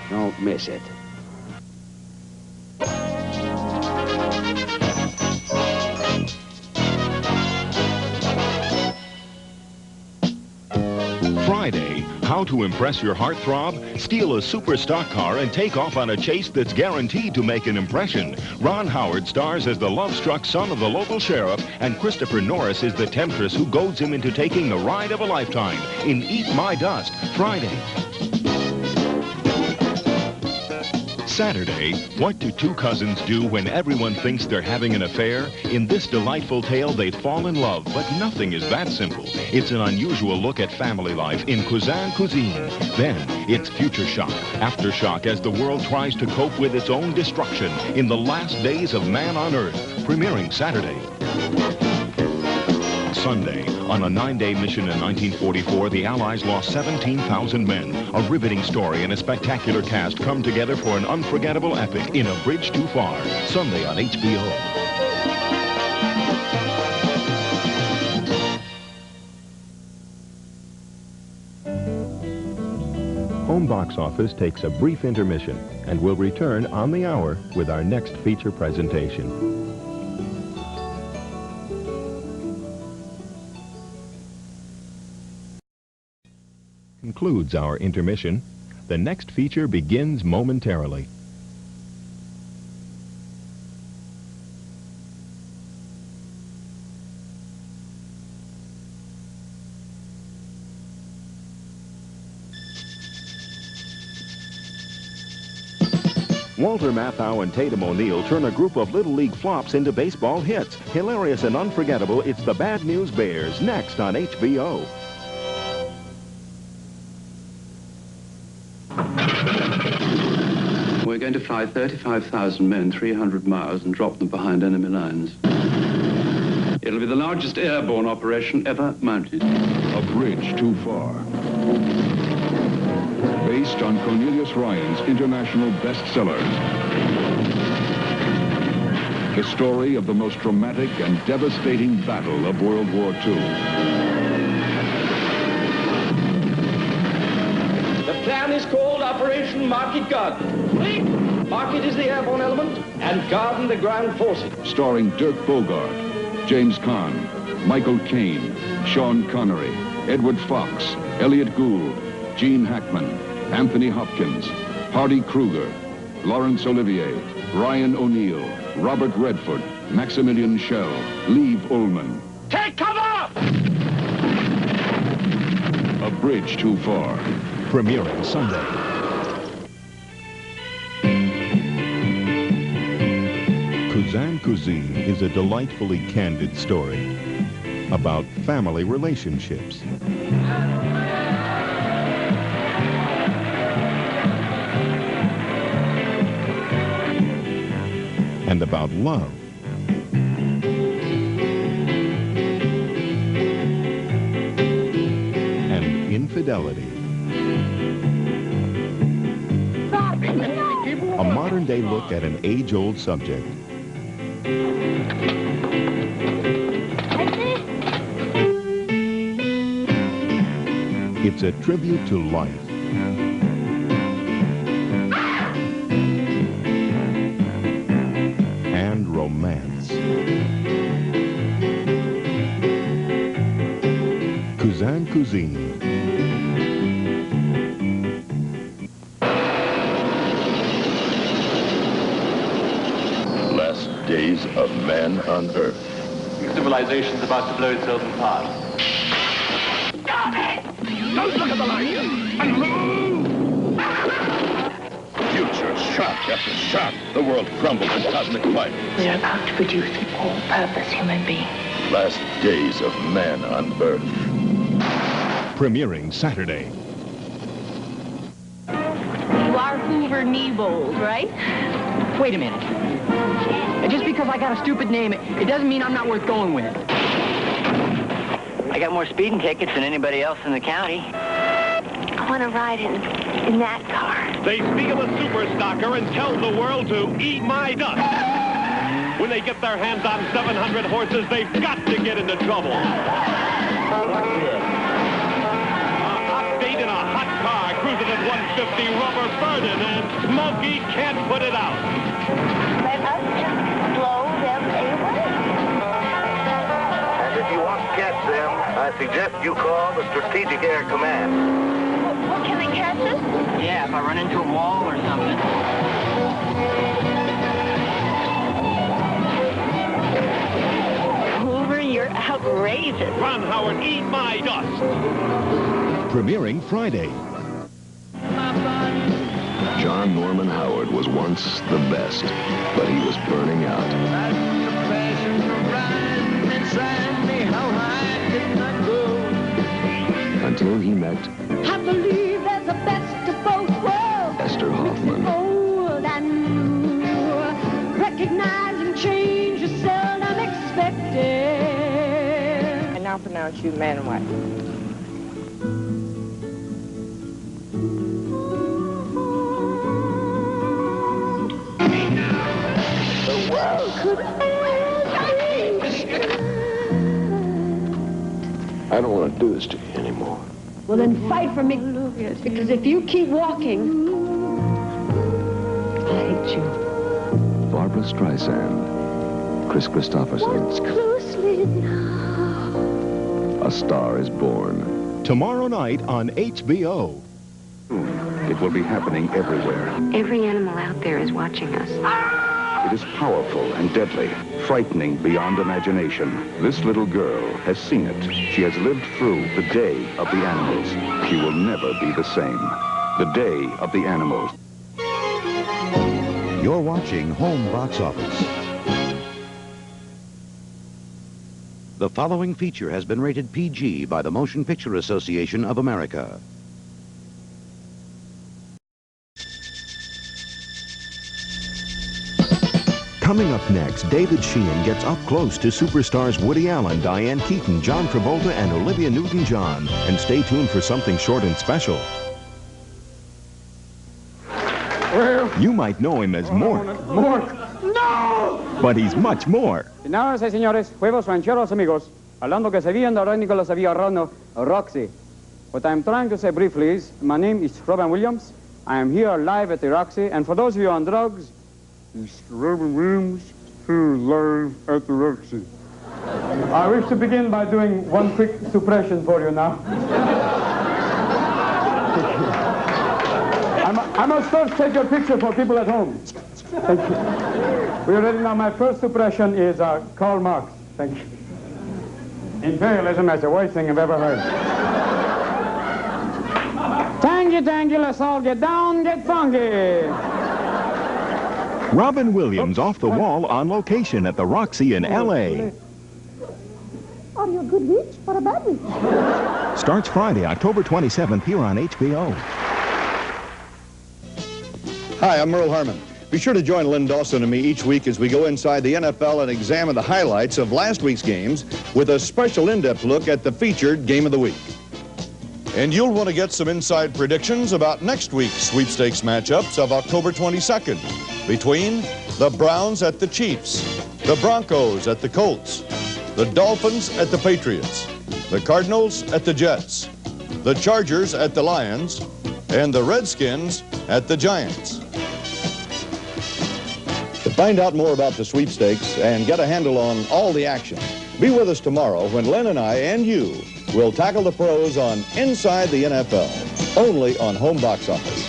Don't miss it. Friday, how to impress your heartthrob? Steal a super stock car and take off on a chase that's guaranteed to make an impression. Ron Howard stars as the love-struck son of the local sheriff, and Christopher Norris is the temptress who goads him into taking the ride of a lifetime in Eat My Dust, Friday. Saturday, what do 2 cousins do when everyone thinks they're having an affair? In this delightful tale, they fall in love, but nothing is that simple. It's an unusual look at family life in Cousin Cuisine. Then, it's future shock, aftershock as the world tries to cope with its own destruction in the last days of man on Earth, premiering Saturday. Sunday, on a 9-day mission in 1944, the Allies lost 17,000 men. A riveting story and a spectacular cast come together for an unforgettable epic in A Bridge Too Far. Sunday on HBO. Home Box Office takes a brief intermission and will return on the hour with our next feature presentation. Concludes our intermission. The next feature begins momentarily. Walter Matthau and Tatum O'Neal turn a group of Little League flops into baseball hits. Hilarious and unforgettable, it's the Bad News Bears, next on HBO. going to fly 35,000 men 300 miles and drop them behind enemy lines. It'll be the largest airborne operation ever mounted. A bridge too far. Based on Cornelius Ryan's international bestseller. The story of the most dramatic and devastating battle of World War II. The plan is called Operation Market Garden. Market is the airborne element, and Garden the ground forces. Starring Dirk Bogarde, James Caan, Michael Caine, Sean Connery, Edward Fox, Elliot Gould, Gene Hackman, Anthony Hopkins, Hardy Kruger, Laurence Olivier, Ryan O'Neal, Robert Redford, Maximilian Schell, Liv Ullmann. Take cover! A Bridge Too Far. Premiering Sunday. Kuzan Cuisine is a delightfully candid story about family relationships. And about love. And infidelity. A modern-day look at an age-old subject. It's a tribute to life. And romance. Kuzan Cuisine. Last days of man on Earth. Civilization's about to blow itself apart. Don't look at the light! And move! Future shock after shock. The world crumbles in cosmic fire. We're about to produce an all-purpose human being. Last days of man on Earth. Premiering Saturday. You are Hoover Nebold, right? Wait a minute. Just because I got a stupid name, it doesn't mean I'm not worth going with. I got more speeding tickets than anybody else in the county. I want to ride in that car. They speak of a super stocker and tell the world to eat my dust. When they get their hands on 700 horses, they've got to get into trouble. Update in a hot car, cruising at 150, rubber burning, and Smokey can't put it out. Let us just blow them away. And if you want to catch them, I suggest you call the Strategic Air Command. Well, can they catch us? Yeah, if I run into a wall or something. Hoover, you're outrageous. Run, Howard, eat my dust. Premiering Friday. John Norman Howard was once the best, but he was burning out. Until he met I believe there's a best of both worlds. Esther Hoffman. Old and new. Recognizing change is seldom expected. I now pronounce you man and wife. The world could end. I don't want to do this to you anymore. Well, then fight for me. Because if you keep walking, I hate you. Barbara Streisand, Chris Christopherson. Watch closely now. A Star is Born. Tomorrow night on HBO. It will be happening everywhere. Every animal out there is watching us. It is powerful and deadly, frightening beyond imagination. This little girl has seen it. She has lived through the Day of the Animals. She will never be the same. The Day of the Animals. You're watching Home Box Office. The following feature has been rated PG by the Motion Picture Association of America. Coming up next, David Sheehan gets up close to superstars Woody Allen, Diane Keaton, John Travolta, and Olivia Newton-John. And stay tuned for something short and special. Well, you might know him as Mort. No! But he's much more. Señoras y señores, huevos rancheros amigos. Hablando que se bien de Nicolas Avillarano, Roxy. What I'm trying to say briefly is, my name is Robin Williams. I am here live at the Roxy, and for those of you on drugs, it's Robin Williams here live at the Roxy. I wish to begin by doing one quick suppression for you now. I must first take a picture for people at home. Thank you. We are ready now. My first suppression is Karl Marx. Thank you. Imperialism is the worst thing I've ever heard. Tangy, let's all get down, get funky. Robin Williams off the wall on location at the Roxy in L.A. Are you a good witch or a bad witch? Starts Friday, October 27th here on HBO. Hi, I'm Merle Harmon. Be sure to join Lynn Dawson and me each week as we go inside the NFL and examine the highlights of last week's games with a special in-depth look at the featured Game of the Week. And you'll want to get some inside predictions about next week's sweepstakes matchups of October 22nd between the Browns at the Chiefs, the Broncos at the Colts, the Dolphins at the Patriots, the Cardinals at the Jets, the Chargers at the Lions, and the Redskins at the Giants. To find out more about the sweepstakes and get a handle on all the action, be with us tomorrow when Len and I and you will tackle the pros on Inside the NFL, only on Home Box Office.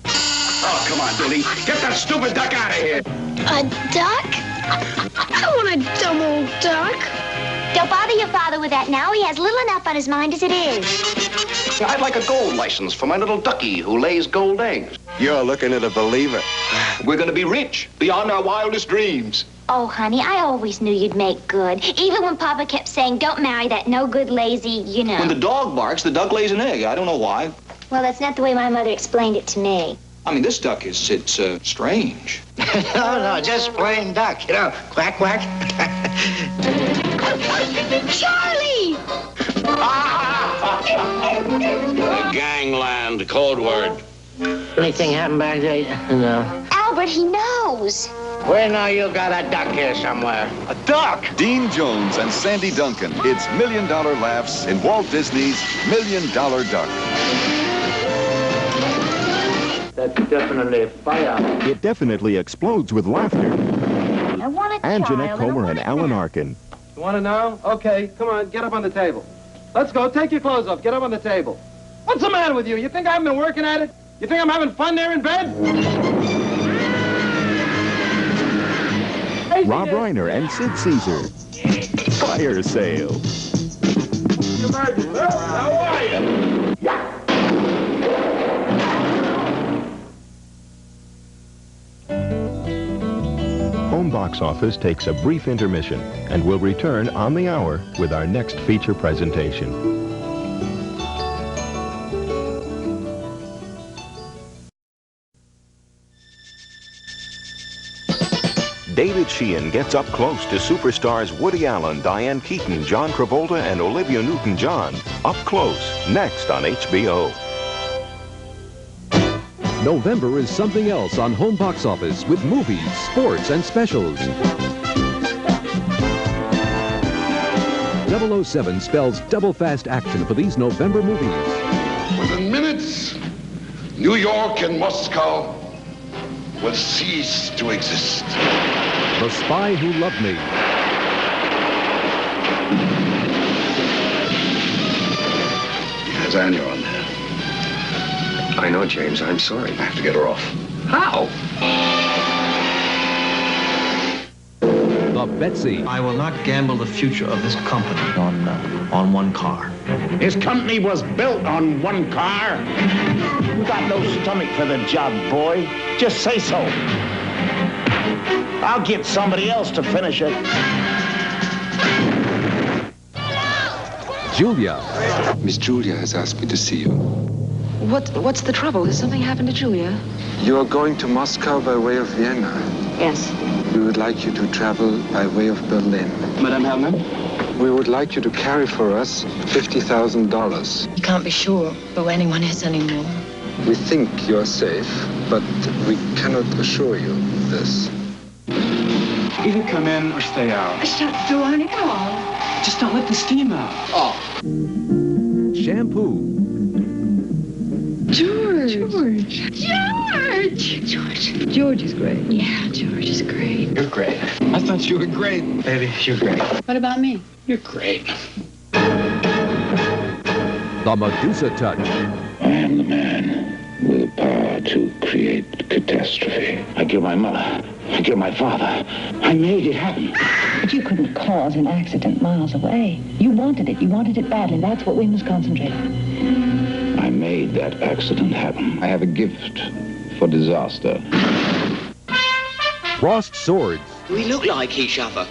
Oh, come on, Billy. Get that stupid duck out of here. A duck? I don't want a dumb old duck. Don't bother your father with that now. He has little enough on his mind as it is. I'd like a gold license for my little ducky who lays gold eggs. You're looking at a believer. We're going to be rich, beyond our wildest dreams. Oh, honey, I always knew you'd make good. Even when Papa kept saying, don't marry that no good, lazy, you know. When the dog barks, the duck lays an egg. I don't know why. Well, that's not the way my mother explained it to me. I mean, this duck is, it's strange. No, just plain duck, you know. Quack, quack. Charlie! Gangland, code word. Anything happen back there? No. Albert, he knows. We know you got a duck here somewhere. A duck? Dean Jones and Sandy Duncan. It's $1 Million Laughs in Walt Disney's $1 Million Duck. That's definitely a fire. It definitely explodes with laughter. I want a And child. Jeanette Comer and Alan Arkin. You want to know? Okay, come on, get up on the table. Let's go. Take your clothes off. Get up on the table. What's the matter with you? You think I haven't been working at it? You think I'm having fun there in bed? Rob Reiner and Sid Caesar. Fire sale. How are you? Home Box Office takes a brief intermission and will return on the hour with our next feature presentation. David Sheehan gets up close to superstars Woody Allen, Diane Keaton, John Travolta, and Olivia Newton-John. Up close, next on HBO. November is something else on Home Box Office with movies, sports, and specials. 007 spells double fast action for these November movies. Within minutes, New York and Moscow will cease to exist. The Spy Who Loved Me. He has Anya on there. I know, James. I'm sorry. I have to get her off. How? The Betsy. I will not gamble the future of this company on one car. His company was built on one car. You got no stomach for the job, boy. Just say so. I'll get somebody else to finish it. Julia. Miss Julia has asked me to see you. What's the trouble? Has something happened to Julia? You are going to Moscow by way of Vienna. Yes. We would like you to travel by way of Berlin. Madame Hellman? We would like you to carry for us $50,000. You can't be sure who anyone is anymore. We think you're safe, but we cannot assure you this. Either come in or stay out. Shut the door, honey. Come on. Just don't let the steam out. Oh. Shampoo. George. George is great. Yeah, George is great. You're great. I thought you were great. Baby, you're great. What about me? You're great. The Medusa Touch. I am the man with the power to create catastrophe. I killed my mother. I killed my father. I made it happen. But you couldn't cause an accident miles away. You wanted it. You wanted it badly. That's what we must concentrate on. I made that accident happen. I have a gift for disaster. Crossed swords. We look like each other.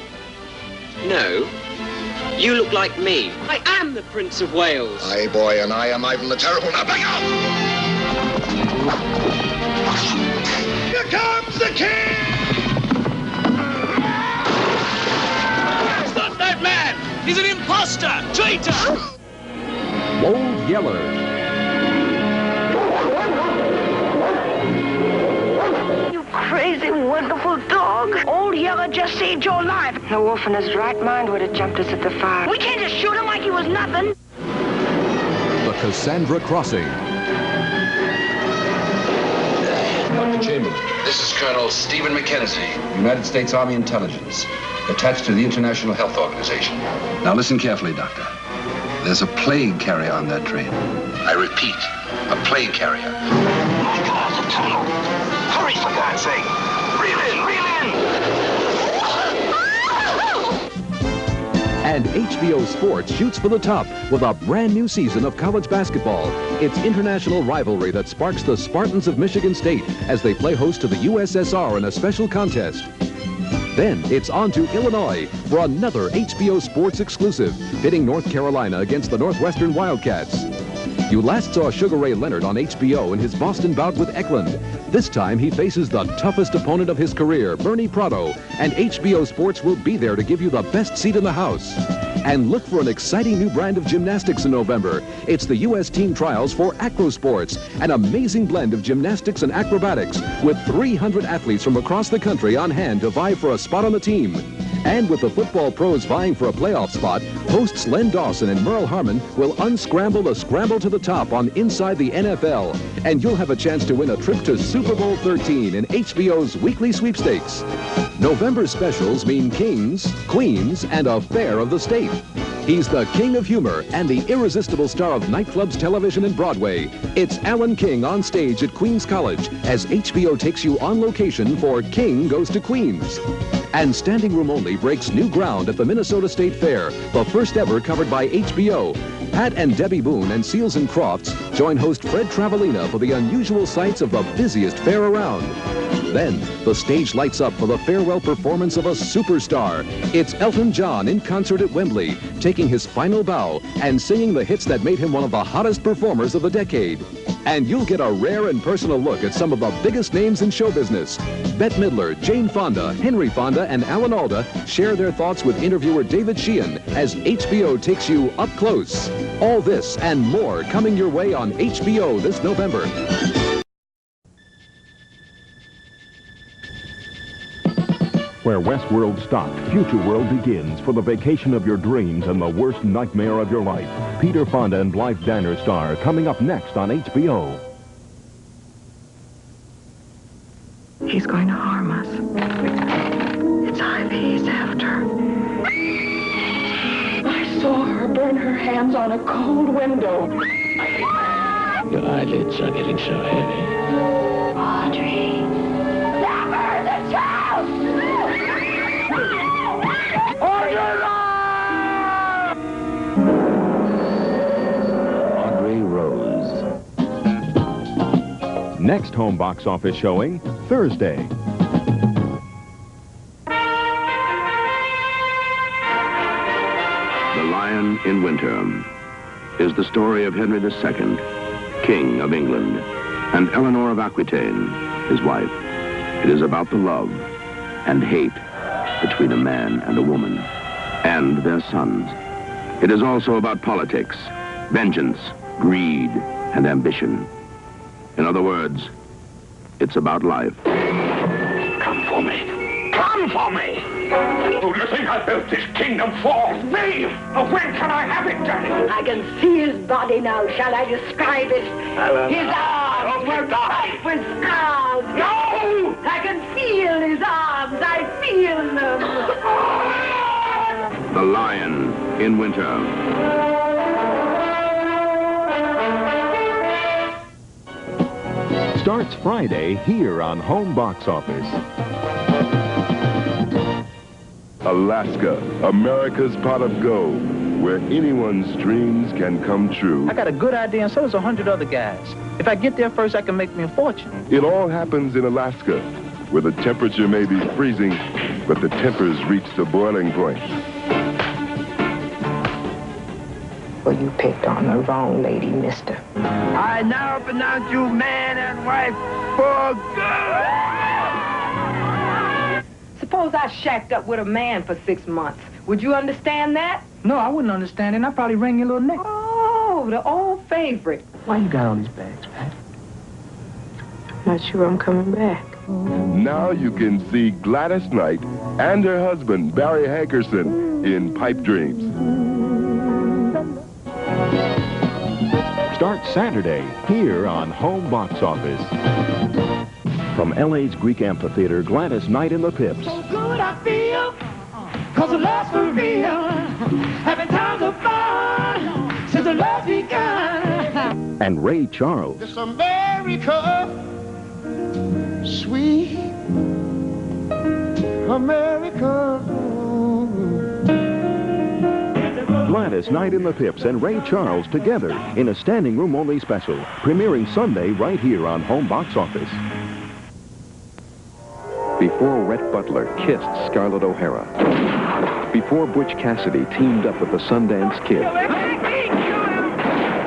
No. You look like me. I am the Prince of Wales. Aye, boy, and I am Ivan the Terrible. Now bang up! Here comes the king! He's not that man! He's an imposter! Traitor! Old Yeller. You crazy, wonderful dog. Old Yeller just saved your life. No wolf in his right mind would have jumped us at the fire. We can't just shoot him like he was nothing. The Cassandra Crossing. Dr. Chamberlain. This is Colonel Stephen Mackenzie, United States Army Intelligence, attached to the International Health Organization. Now listen carefully, Doctor. There's a plague carrier on that train. I repeat, a plague carrier. My God, the tunnel! Hurry, for God's sake! Reel in, reel in! And HBO Sports shoots for the top with a brand new season of college basketball. It's international rivalry that sparks the Spartans of Michigan State as they play host to the USSR in a special contest. Then it's on to Illinois for another HBO Sports exclusive, pitting North Carolina against the Northwestern Wildcats. You last saw Sugar Ray Leonard on HBO in his Boston bout with Eklund. This time he faces the toughest opponent of his career, Bernie Prado, and HBO Sports will be there to give you the best seat in the house. And look for an exciting new brand of gymnastics in November. It's the U.S. Team Trials for Acrosports, an amazing blend of gymnastics and acrobatics with 300 athletes from across the country on hand to vie for a spot on the team. And with the football pros vying for a playoff spot, hosts Len Dawson and Merle Harmon will unscramble the scramble to the top on Inside the NFL. And you'll have a chance to win a trip to Super Bowl 13 in HBO's weekly sweepstakes. November specials mean kings, queens, and a fair of the state. He's the king of humor and the irresistible star of nightclubs, television, and Broadway. It's Alan King on stage at Queens College as HBO takes you on location for King Goes to Queens. And Standing Room Only breaks new ground at the Minnesota State Fair, the first ever covered by HBO. Pat and Debbie Boone and Seals and Crofts join host Fred Travalina for the unusual sights of the busiest fair around. Then, the stage lights up for the farewell performance of a superstar. It's Elton John in concert at Wembley, taking his final bow and singing the hits that made him one of the hottest performers of the decade. And you'll get a rare and personal look at some of the biggest names in show business. Bette Midler, Jane Fonda, Henry Fonda, and Alan Alda share their thoughts with interviewer David Sheehan as HBO takes you up close. All this and more coming your way on HBO this November. Where Westworld stopped, Future World begins for the vacation of your dreams and the worst nightmare of your life. Peter Fonda and Blythe Danner star, coming up next on HBO. He's going to harm us. It's Ivy he's after. I saw her burn her hands on a cold window. Your eyelids are getting so heavy. Audrey. Never the child! Audrey Rose. Next home box office showing, Thursday. The Lion in Winter is the story of Henry II, King of England, and Eleanor of Aquitaine, his wife. It is about the love and hate between a man and a woman and their sons. It is also about politics, vengeance, greed, and ambition. In other words, it's about life. Come for me. Come for me. Who do you think I built this kingdom for? Me! When can I have it, Daddy? I can see his body now. Shall I describe it? Helen, his arms were black with scars. No! I can feel his arms. I feel them. The Lion in Winter. Starts Friday here on Home Box Office. Alaska, America's pot of gold, where anyone's dreams can come true. I got a good idea, and so does 100 other guys. If I get there first, I can make me a fortune. It all happens in Alaska, where the temperature may be freezing, but the tempers reach the boiling point. Well, you picked on the wrong lady, mister. I now pronounce you man and wife for good. Suppose I shacked up with a man for 6 months. Would you understand that? No, I wouldn't understand it. I'd probably wring your little neck. Oh, the old favorite. Why you got all these bags, Pat? Not sure I'm coming back. Now you can see Gladys Knight and her husband, Barry Hankerson, in Pipe Dreams. Starts Saturday here on Home Box Office. From LA's Greek Amphitheater, Gladys Knight and the Pips. So good I feel, cause the love's for real. Having times of fun since the love begun. And Ray Charles. This America, sweet America. Gladys Knight and the Pips and Ray Charles together in a standing room only special, premiering Sunday right here on Home Box Office. Before Rhett Butler kissed Scarlett O'Hara. Before Butch Cassidy teamed up with the Sundance Kid.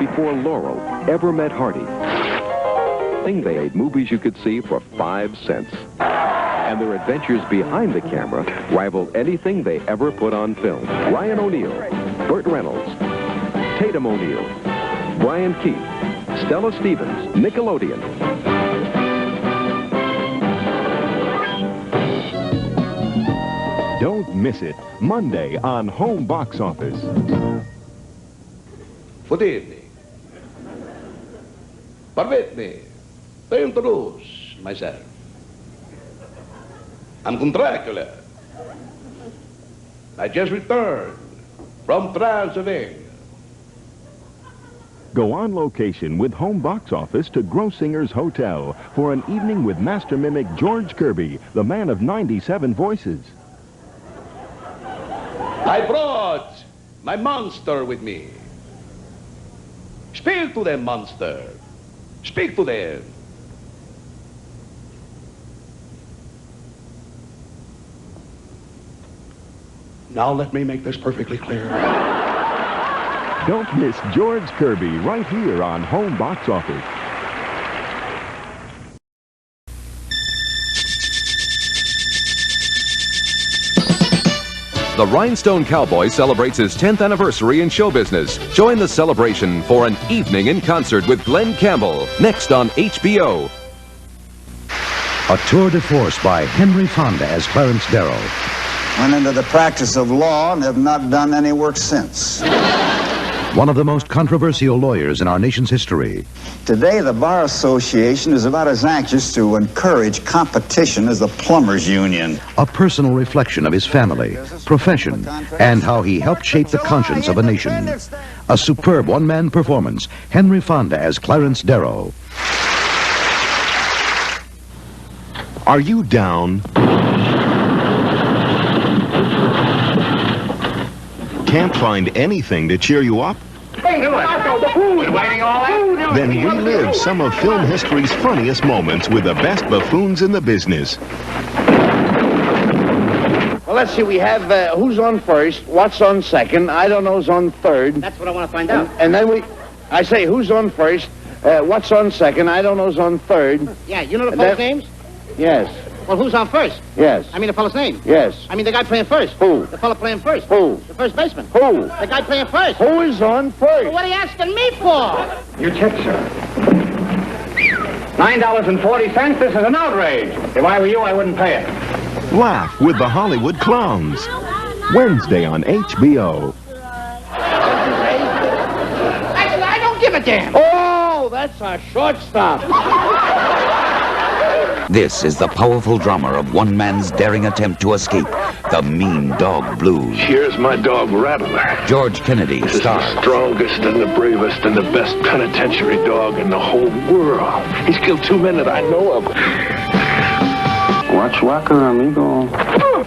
Before Laurel ever met Hardy. They made movies you could see for 5 cents. And their adventures behind the camera rivaled anything they ever put on film. Ryan O'Neal, Burt Reynolds, Tatum O'Neal, Brian Keith, Stella Stevens, Nickelodeon. Don't miss it. Monday on Home Box Office. Good evening. Permit me to introduce myself. I'm Dracula. I just returned from Transylvania. Go on location with Home Box Office to Grossinger's Hotel for an evening with master mimic George Kirby, the man of 97 voices. I brought my monster with me. Speak to them, monster. Speak to them. Now let me make this perfectly clear. Don't miss George Kirby right here on Home Box Office. The Rhinestone Cowboy celebrates his 10th anniversary in show business. Join the celebration for an evening in concert with Glenn Campbell, next on HBO. A tour de force by Henry Fonda as Clarence Darrow. Went into the practice of law and have not done any work since. One of the most controversial lawyers in our nation's history. Today, the Bar Association is about as anxious to encourage competition as the Plumbers Union. A personal reflection of his family, profession, and how he helped shape the conscience of a nation. A superb one-man performance, Henry Fonda as Clarence Darrow. Are you down? Can't find anything to cheer you up? Hey, Marco, the food! Waiting all that? Then relive some of film history's funniest moments with the best buffoons in the business. Well, let's see. We have who's on first, what's on second, I don't know's on third. That's what I want to find out. And then I say who's on first, what's on second, I don't know's on third. Yeah, you know the folks' names? Yes. Well, who's on first? Yes. I mean the fellow's name. Yes. I mean the guy playing first. Who? The fellow playing first. Who? The first baseman. Who? The guy playing first. Who is on first? Well, what are you asking me for? Your check, sir. $9.40. This is an outrage. If I were you, I wouldn't pay it. Laugh with the Hollywood Clowns. Wednesday on HBO. I don't give a damn. Oh, that's our shortstop. This is the powerful drama of one man's daring attempt to escape the Mean Dog Blues. Here's my dog, Rattler. George Kennedy This is stars. the strongest and the bravest and the best penitentiary dog in the whole world. He's killed 2 men that I know of. Watch Walker, amigo.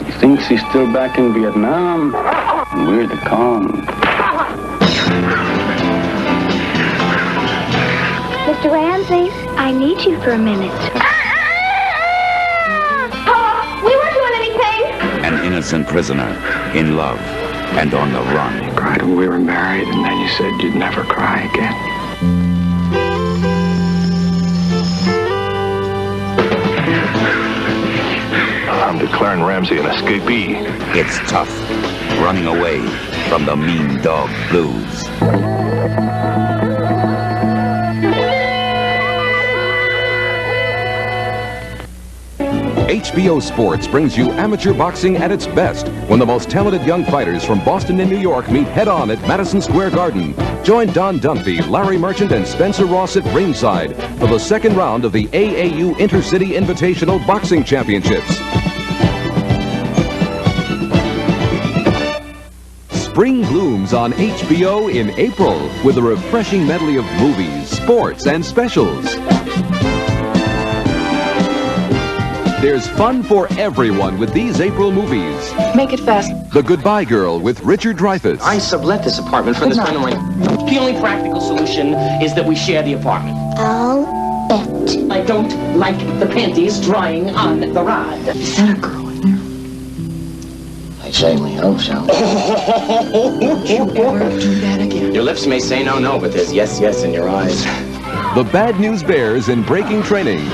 He thinks he's still back in Vietnam. And we're the Kong. Mr. Ramsey, I need you for a minute. We weren't doing anything. An innocent prisoner in love and on the run. You cried when we were married, and then you said you'd never cry again. I'm declaring Ramsey an escapee. It's tough, running away from the Mean Dog Blues. HBO Sports brings you amateur boxing at its best when the most talented young fighters from Boston and New York meet head-on at Madison Square Garden. Join Don Dunphy, Larry Merchant, and Spencer Ross at ringside for the second round of the AAU Intercity Invitational Boxing Championships. Spring blooms on HBO in April with a refreshing medley of movies, sports, and specials. There's fun for everyone with these April movies. Make it fast. The Goodbye Girl with Richard Dreyfuss. I sublet this apartment for this kind of rain. The only practical solution is that we share the apartment. I'll bet. I don't like the panties drying on the rod. Is that a girl in there? I certainly hope so. Don't you ever do that again. Your lips may say no, but there's yes in your eyes. The Bad News Bears in Breaking Training.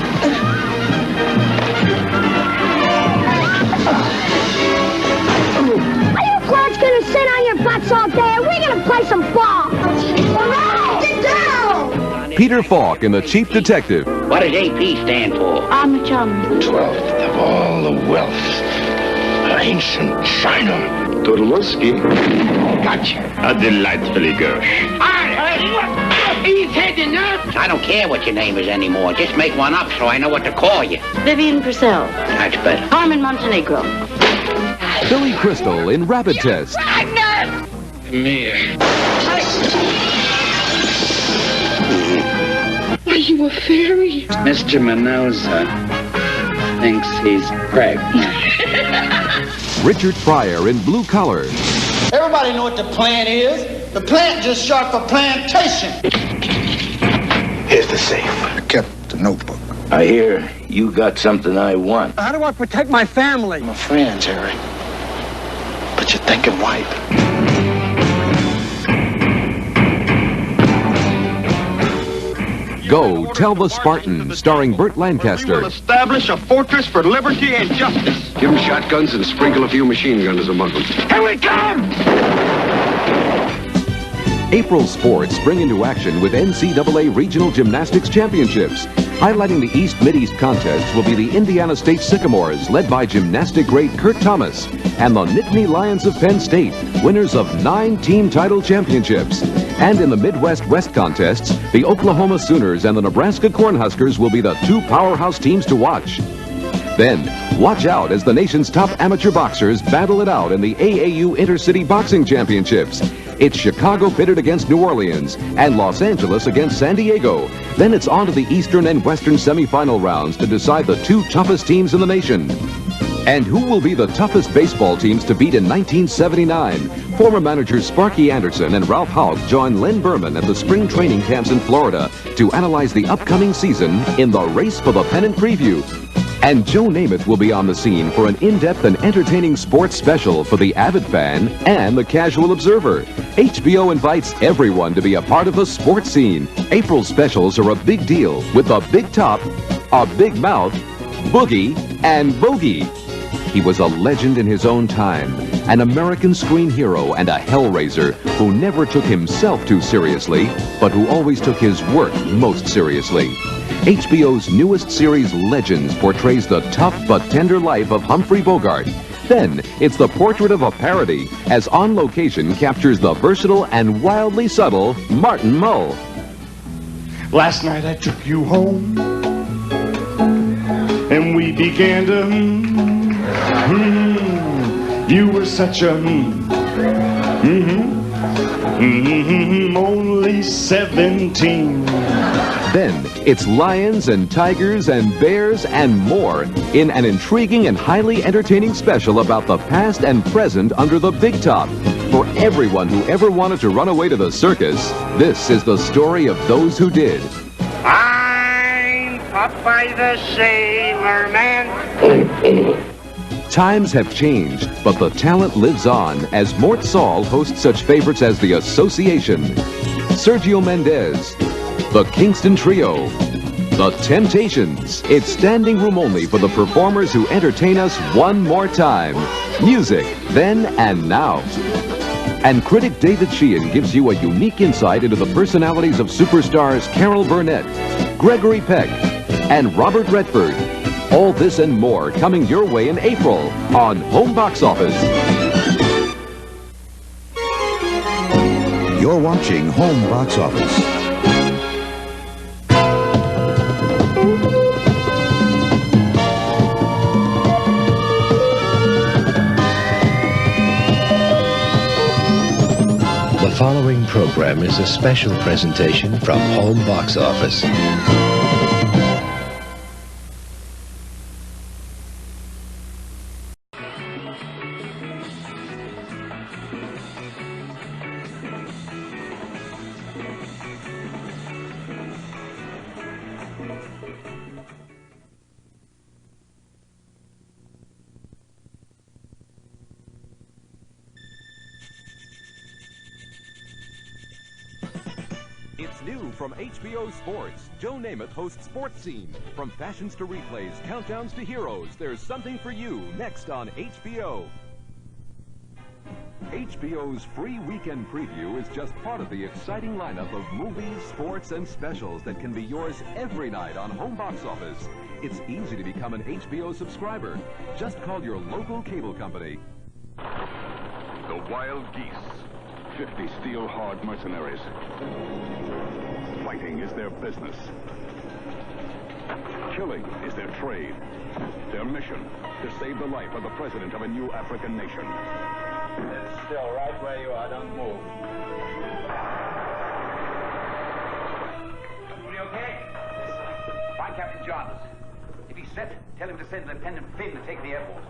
Gonna sit on your butts all day, and we're gonna play some ball. Hooray! Get down! Peter Falk in The Chief Detective. What does AP stand for? I'm the chum. 12th of all the wealth. Ancient China. Tudlowski. Gotcha. A delightfully gauche. He's heading up. I don't care what your name is anymore. Just make one up so I know what to call you. Vivian Purcell. That's better. Carmen Montenegro. Billy Crystal in Rapid Test. Come here. Are you a fairy? Mr. Mendoza thinks he's pregnant. Richard Pryor in Blue Collar. Everybody know what the plant is. The plant just short for plantation. Here's the safe. I kept the notebook. I hear you got something I want. How do I protect my family? My friends, Harry. But you're thinking white. Go Tell the Spartan, starring Burt Lancaster. Establish a fortress for liberty and justice. Give them shotguns and sprinkle a few machine guns among them. Here we come! April sports spring into action with NCAA Regional Gymnastics Championships. Highlighting the East Mid-East contests will be the Indiana State Sycamores, led by gymnastic great Kurt Thomas, and the Nittany Lions of Penn State, winners of 9 team title championships. And in the Midwest West contests, the Oklahoma Sooners and the Nebraska Cornhuskers will be the 2 powerhouse teams to watch. Then, watch out as the nation's top amateur boxers battle it out in the AAU Intercity Boxing Championships. It's Chicago pitted against New Orleans and Los Angeles against San Diego. Then it's on to the Eastern and Western semifinal rounds to decide the 2 toughest teams in the nation. And who will be the toughest baseball teams to beat in 1979? Former managers Sparky Anderson and Ralph Haug join Len Berman at the spring training camps in Florida to analyze the upcoming season in the Race for the Pennant Preview. And Joe Namath will be on the scene for an in-depth and entertaining sports special for the avid fan and the casual observer. HBO invites everyone to be a part of the sports scene. April specials are a big deal with a big top, a big mouth, Boogie, and Boogie. He was a legend in his own time, an American screen hero and a hellraiser who never took himself too seriously, but who always took his work most seriously. HBO's newest series, Legends, portrays the tough but tender life of Humphrey Bogart. Then, it's the portrait of a parody, as On Location captures the versatile and wildly subtle Martin Mull. Last night I took you home, and we began to you were such a only 17. Then, it's lions and tigers and bears and more in an intriguing and highly entertaining special about the past and present under the big top. For everyone who ever wanted to run away to the circus, this is the story of those who did. I'm Popeye the Sailor Man. Times have changed, but the talent lives on as Mort Saul hosts such favorites as The Association, Sergio Mendes, The Kingston Trio, The Temptations. It's standing room only for the performers who entertain us one more time. Music, then and now. And critic David Sheehan gives you a unique insight into the personalities of superstars Carol Burnett, Gregory Peck, and Robert Redford. All this and more coming your way in April on Home Box Office. You're watching Home Box Office. The following program is a special presentation from Home Box Office. It's new from HBO Sports. Joe Namath hosts Sports Scene. From fashions to replays, countdowns to heroes, there's something for you next on HBO. HBO's free weekend preview is just part of the exciting lineup of movies, sports, and specials that can be yours every night on Home Box Office. It's easy to become an HBO subscriber. Just call your local cable company. The Wild Geese. 50 steel-hard mercenaries. Fighting is their business. Killing is their trade. Their mission, to save the life of the president of a new African nation. Sit still, right where you are. Don't move. Are you okay? Find Captain Johns. If he's set, tell him to send Lieutenant Finn to take the airport.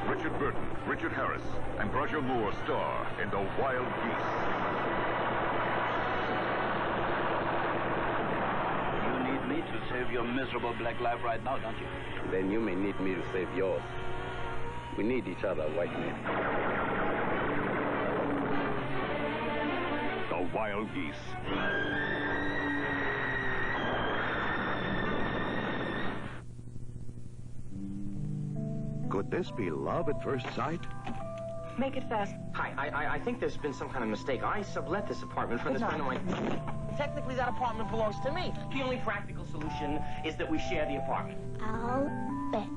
Richard Burton, Richard Harris, and Roger Moore star in The Wild Geese. You need me to save your miserable black life right now, don't you? Then you may need me to save yours. We need each other, white men. The Wild Geese. Could this be love at first sight? Make it fast. Hi, I think there's been some kind of mistake. I sublet this apartment for this friend of mine. Technically, that apartment belongs to me. The only practical solution is that we share the apartment. I'll bet.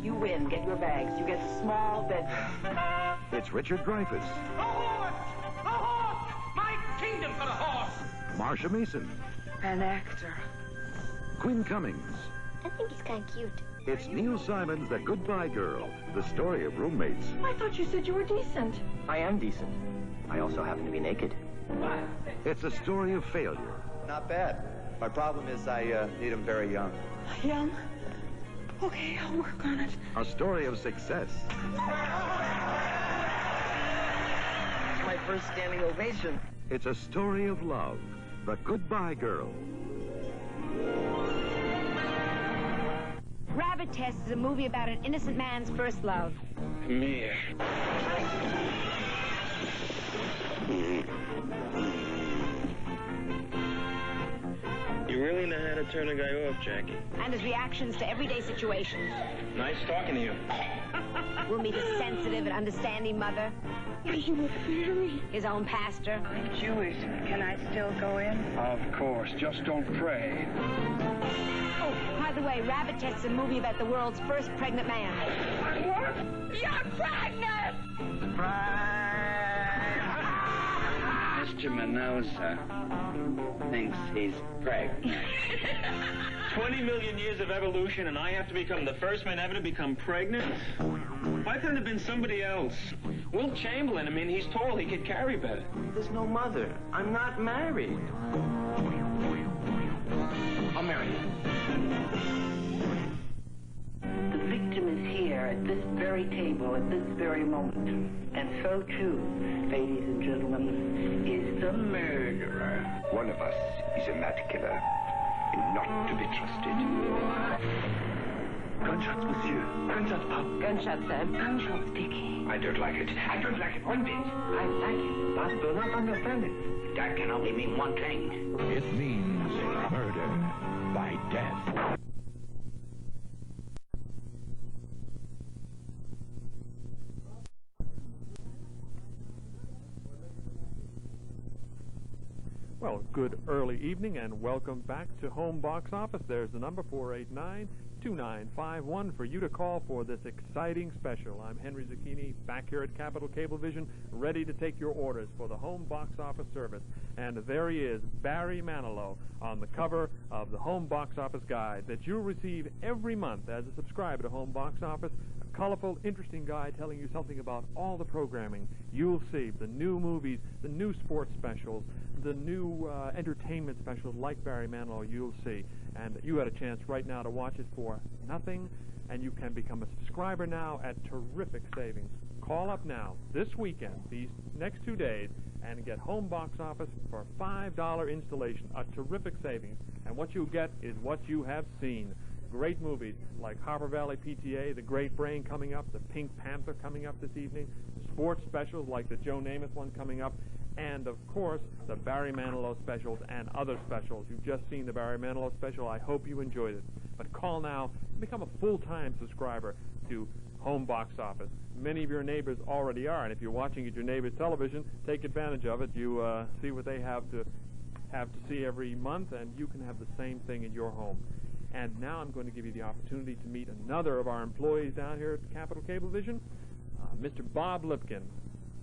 You win. Get your bags. You get small bedrooms. It's Richard Dreyfuss. A horse! A horse! My kingdom for the horse! Marsha Mason. An actor. Quinn Cummings. I think he's kind of cute. It's Neil Simon's The Goodbye Girl, the story of roommates. I thought you said you were decent. I am decent. I also happen to be naked. It's a story of failure. Not bad. My problem is I need him very young. Young? Okay, I'll work on it. A story of success. It's my first standing ovation. It's a story of love. The Goodbye Girl. Rabbit Test is a movie about an innocent man's first love. Me. really know how to turn a guy off, Jackie. And his reactions to everyday situations. Nice talking to you. We'll meet a sensitive and understanding mother. Are you a fairy? His own pastor. I'm Jewish. Can I still go in? Of course, just don't pray. Oh, by the way, Rabbit Test's a movie about the world's first pregnant man. What? You're pregnant! Mr. Mendoza thinks he's pregnant. 20 million years of evolution, and I have to become the first man ever to become pregnant? Why couldn't it have been somebody else? Wilt Chamberlain, I mean, he's tall, he could carry better. There's no mother. I'm not married. I'll marry you. The victim is here at this very table at this very moment. And so too, ladies and gentlemen, is the murderer. One of us is a mad killer, and not to be trusted. Gunshots, monsieur. Gunshots, Pop. Gunshots, Ed. Gunshots, Dickie. I don't like it. I don't like it one bit. I like it, but do not understand it. That can only mean one thing. It means murder by death. Well, good early evening and welcome back to Home Box Office. There's the number 489-2951 for you to call for this exciting special. I'm Henry Zucchini, back here at Capitol Cablevision, ready to take your orders for the Home Box Office service. And there he is, Barry Manilow, on the cover of the Home Box Office Guide that you'll receive every month as a subscriber to Home Box Office. A colorful, interesting guide telling you something about all the programming you'll see, the new movies, the new sports specials, the new entertainment specials like Barry Manilow you'll see. And you had a chance right now to watch it for nothing, and you can become a subscriber now at terrific savings. Call up now this weekend, these next 2 days, and get Home Box Office for $5 installation, a terrific savings. And what you get is what you have seen. Great movies like Harbor Valley PTA, The Great Brain coming up, The Pink Panther coming up this evening, sports specials like the Joe Namath one coming up, and of course the Barry Manilow specials and other specials. You've just seen the Barry Manilow special. I hope you enjoyed it. But call now and become a full-time subscriber to Home Box Office. Many of your neighbors already are, and if you're watching at your neighbor's television, take advantage of it. You see what they have to see every month, and you can have the same thing in your home. And now I'm going to give you the opportunity to meet another of our employees down here at Capitol Cablevision, Mr. Bob Lipkin,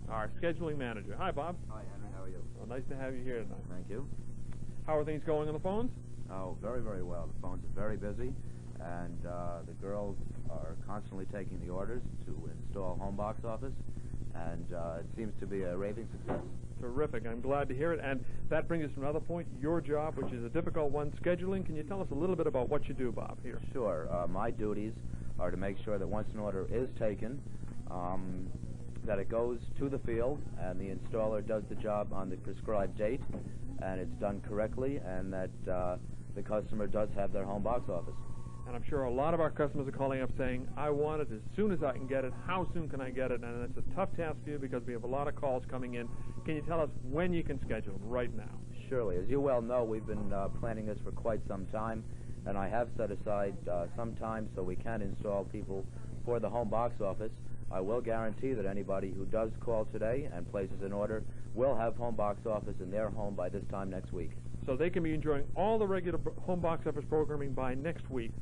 our scheduling manager. Hi, Bob. Hi, Henry. How are you? Well, nice to have you here tonight. Thank you. How are things going on the phones? Oh, very, very well. The phones are very busy, and the girls are constantly taking the orders to install Home Box Office, and it seems to be a raving success. Terrific. I'm glad to hear it. And that brings us to another point, your job, which is a difficult one, scheduling. Can you tell us a little bit about what you do, Bob, here? Sure. My duties are to make sure that once an order is taken, that it goes to the field and the installer does the job on the prescribed date, and it's done correctly, and that the customer does have their Home Box Office. And I'm sure a lot of our customers are calling up saying, I want it as soon as I can get it. How soon can I get it? And it's a tough task for you because we have a lot of calls coming in. Can you tell us when you can schedule them right now? Surely. As you well know, we've been planning this for quite some time, and I have set aside some time so we can install people for the Home Box Office. I will guarantee that anybody who does call today and places an order will have Home Box Office in their home by this time next week. So they can be enjoying all the regular Home Box Office programming by next week.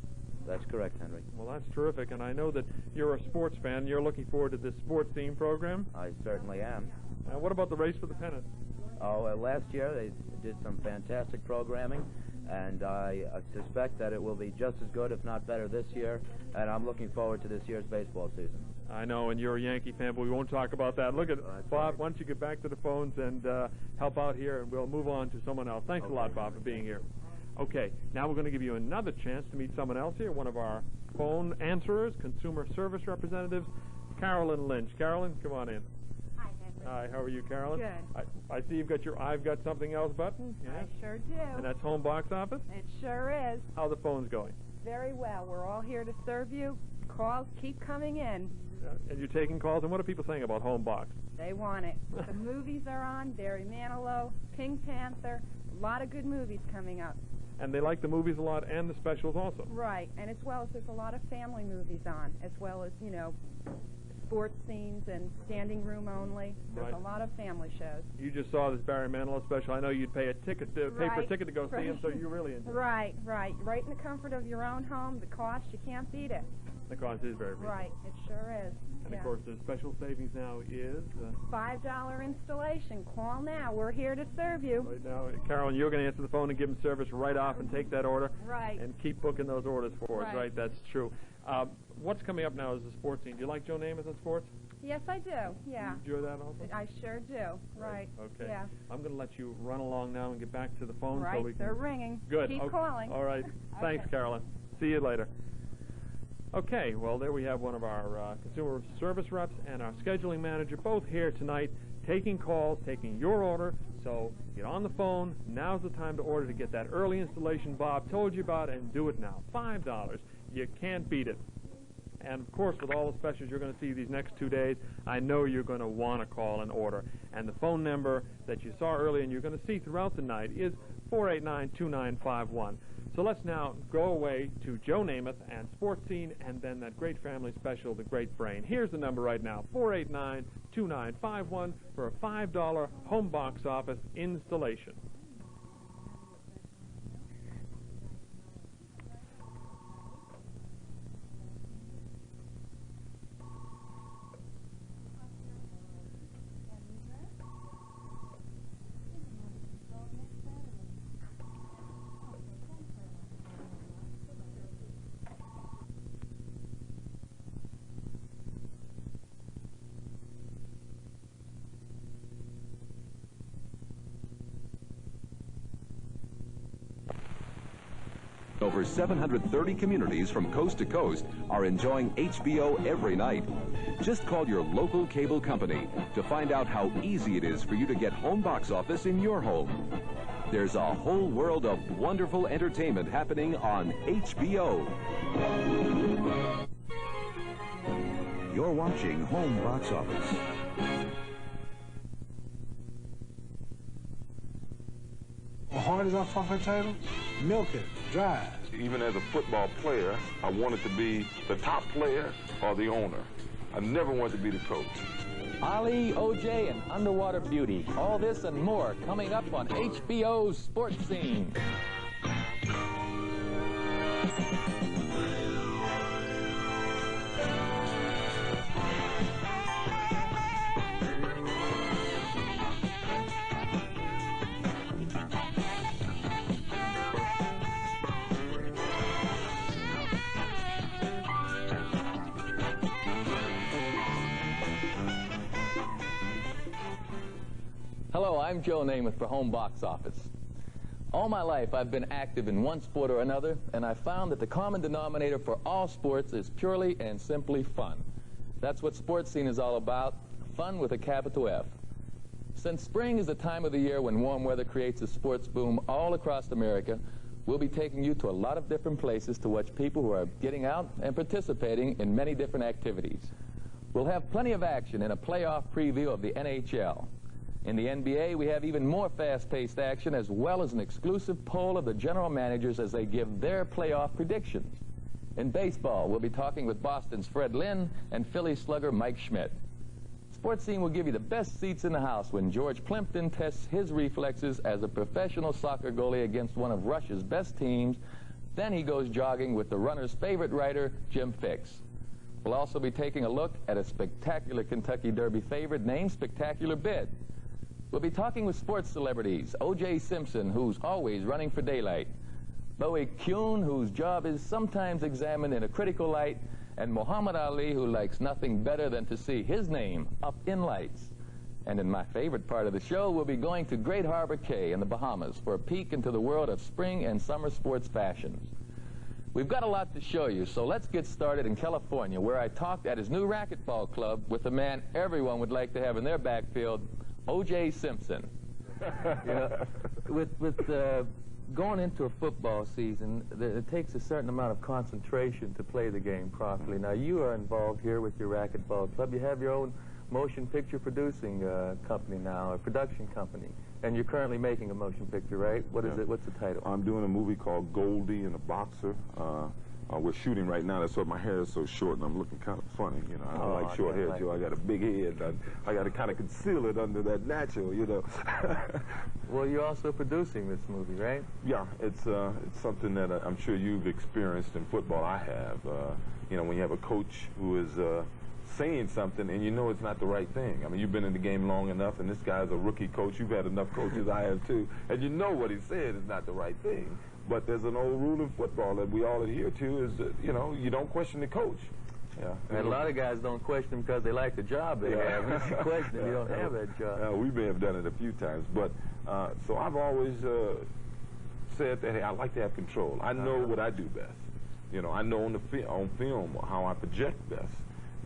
That's correct, Henry. Well, that's terrific, and I know that you're a sports fan. You're looking forward to this sports-themed program. I certainly am. What about the race for the pennant? Oh, last year they did some fantastic programming, and I suspect that it will be just as good, if not better, this year, and I'm looking forward to this year's baseball season. I know, and you're a Yankee fan, but we won't talk about that. Look at Bob, why don't you get back to the phones and help out here, and we'll move on to someone else. Thanks a lot, Bob, for being here. Okay, now we're going to give you another chance to meet someone else here, one of our phone answerers, consumer service representatives, Carolyn Lynch. Carolyn, come on in. Hi, Henry. Hi, how are you, Carolyn? Good. I see you've got your I've Got Something Else button. Yes. I sure do. And that's Home Box Office? It sure is. How are the phones going? Very well. We're all here to serve you. Calls keep coming in. And you're taking calls, and what are people saying about Home Box? They want it. The movies are on, Barry Manilow, Pink Panther, a lot of good movies coming up. and they like the movies a lot and the specials also. Right, and as well as there's a lot of family movies on, as well as, you know, sports scenes and standing room only. There's a lot of family shows. You just saw this Barry Manilow special. I know you'd pay a ticket, pay for a ticket to go see him, so you really enjoy it. Right. Right in the comfort of your own home. The cost, you can't beat it. The cost is very reasonable. Right, it sure is. And of course, the special savings now is $5 installation. Call now. We're here to serve you. Right now, Carolyn, you're going to answer the phone and give them service right off and take that order. Right. And keep booking those orders for us. Right, that's true. What's coming up now is the sports scene. Do you like Joe Namath in sports? Yes, I do. Yeah. You enjoy that also? I sure do. Right. Okay. Yeah. I'm going to let you run along now and get back to the phone. Right. So we can... They're ringing. Good. Keep calling. All right. Thanks, Carolyn. See you later. Okay, well, there we have one of our consumer service reps and our scheduling manager both here tonight taking calls, taking your order. So get on the phone. Now's the time to order to get that early installation Bob told you about, and do it now. $5. You can't beat it. And, of course, with all the specials you're going to see these next 2 days, I know you're going to want to call and order. And the phone number that you saw earlier and you're going to see throughout the night is 489-2951. So let's now go away to Joe Namath and Sports Scene, and then that great family special, The Great Brain. Here's the number right now, 489-2951 for a $5 home box office installation. Over 730 communities from coast to coast are enjoying HBO every night. Just call your local cable company to find out how easy it is for you to get home box office in your home. There's a whole world of wonderful entertainment happening on HBO. You're watching Home Box Office. Hard as off a table, milk it, dry. Even as a football player, I wanted to be the top player or the owner. I never wanted to be the coach. Ali, OJ, and Underwater Beauty. All this and more coming up on HBO's Sports Scene. Hello, I'm Joe Namath for Home Box Office. All my life, I've been active in one sport or another, and I found that the common denominator for all sports is purely and simply fun. That's what Sports Scene is all about, fun with a capital F. Since spring is the time of the year when warm weather creates a sports boom all across America, we'll be taking you to a lot of different places to watch people who are getting out and participating in many different activities. We'll have plenty of action in a playoff preview of the NHL. In the NBA, we have even more fast-paced action, as well as an exclusive poll of the general managers as they give their playoff predictions. In baseball, we'll be talking with Boston's Fred Lynn and Philly slugger Mike Schmidt. Sports Scene will give you the best seats in the house when George Plimpton tests his reflexes as a professional soccer goalie against one of Russia's best teams. Then he goes jogging with the runner's favorite writer, Jim Fix. We'll also be taking a look at a spectacular Kentucky Derby favorite named Spectacular Bid. We'll be talking with sports celebrities, O.J. Simpson, who's always running for daylight, Bowie Kuhn, whose job is sometimes examined in a critical light, and Muhammad Ali, who likes nothing better than to see his name up in lights. And in my favorite part of the show, we'll be going to Great Harbor Cay in the Bahamas for a peek into the world of spring and summer sports fashions. We've got a lot to show you, so let's get started in California, where I talked at his new racquetball club with the man everyone would like to have in their backfield, O.J. Simpson. You know, with going into a football season, it takes a certain amount of concentration to play the game properly. Now, you are involved here with your racquetball club. You have your own motion picture producing company now, a production company. And you're currently making a motion picture, right? What is it? What's the title? I'm doing a movie called Goldie and the Boxer. We're shooting right now. That's why my hair is so short, and I'm looking kind of funny. You know, I don't like short hair, Joe. I got a big head. I got to kind of conceal it under that natural, you know. Well, you're also producing this movie, right? Yeah, it's something that I'm sure you've experienced in football. I have. You know, when you have a coach who is saying something and you know it's not the right thing. I mean, you've been in the game long enough, and this guy's a rookie coach. You've had enough coaches, I have too, and you know what he said is not the right thing. But there's an old rule in football that we all adhere to is that, you know, you don't question the coach. Yeah. And a lot of guys don't question because they like the job they have. Once you question them, you don't have that job. We may have done it a few times, but so I've always said that, hey, I like to have control. I know what I do best. You know, I know on film how I project best.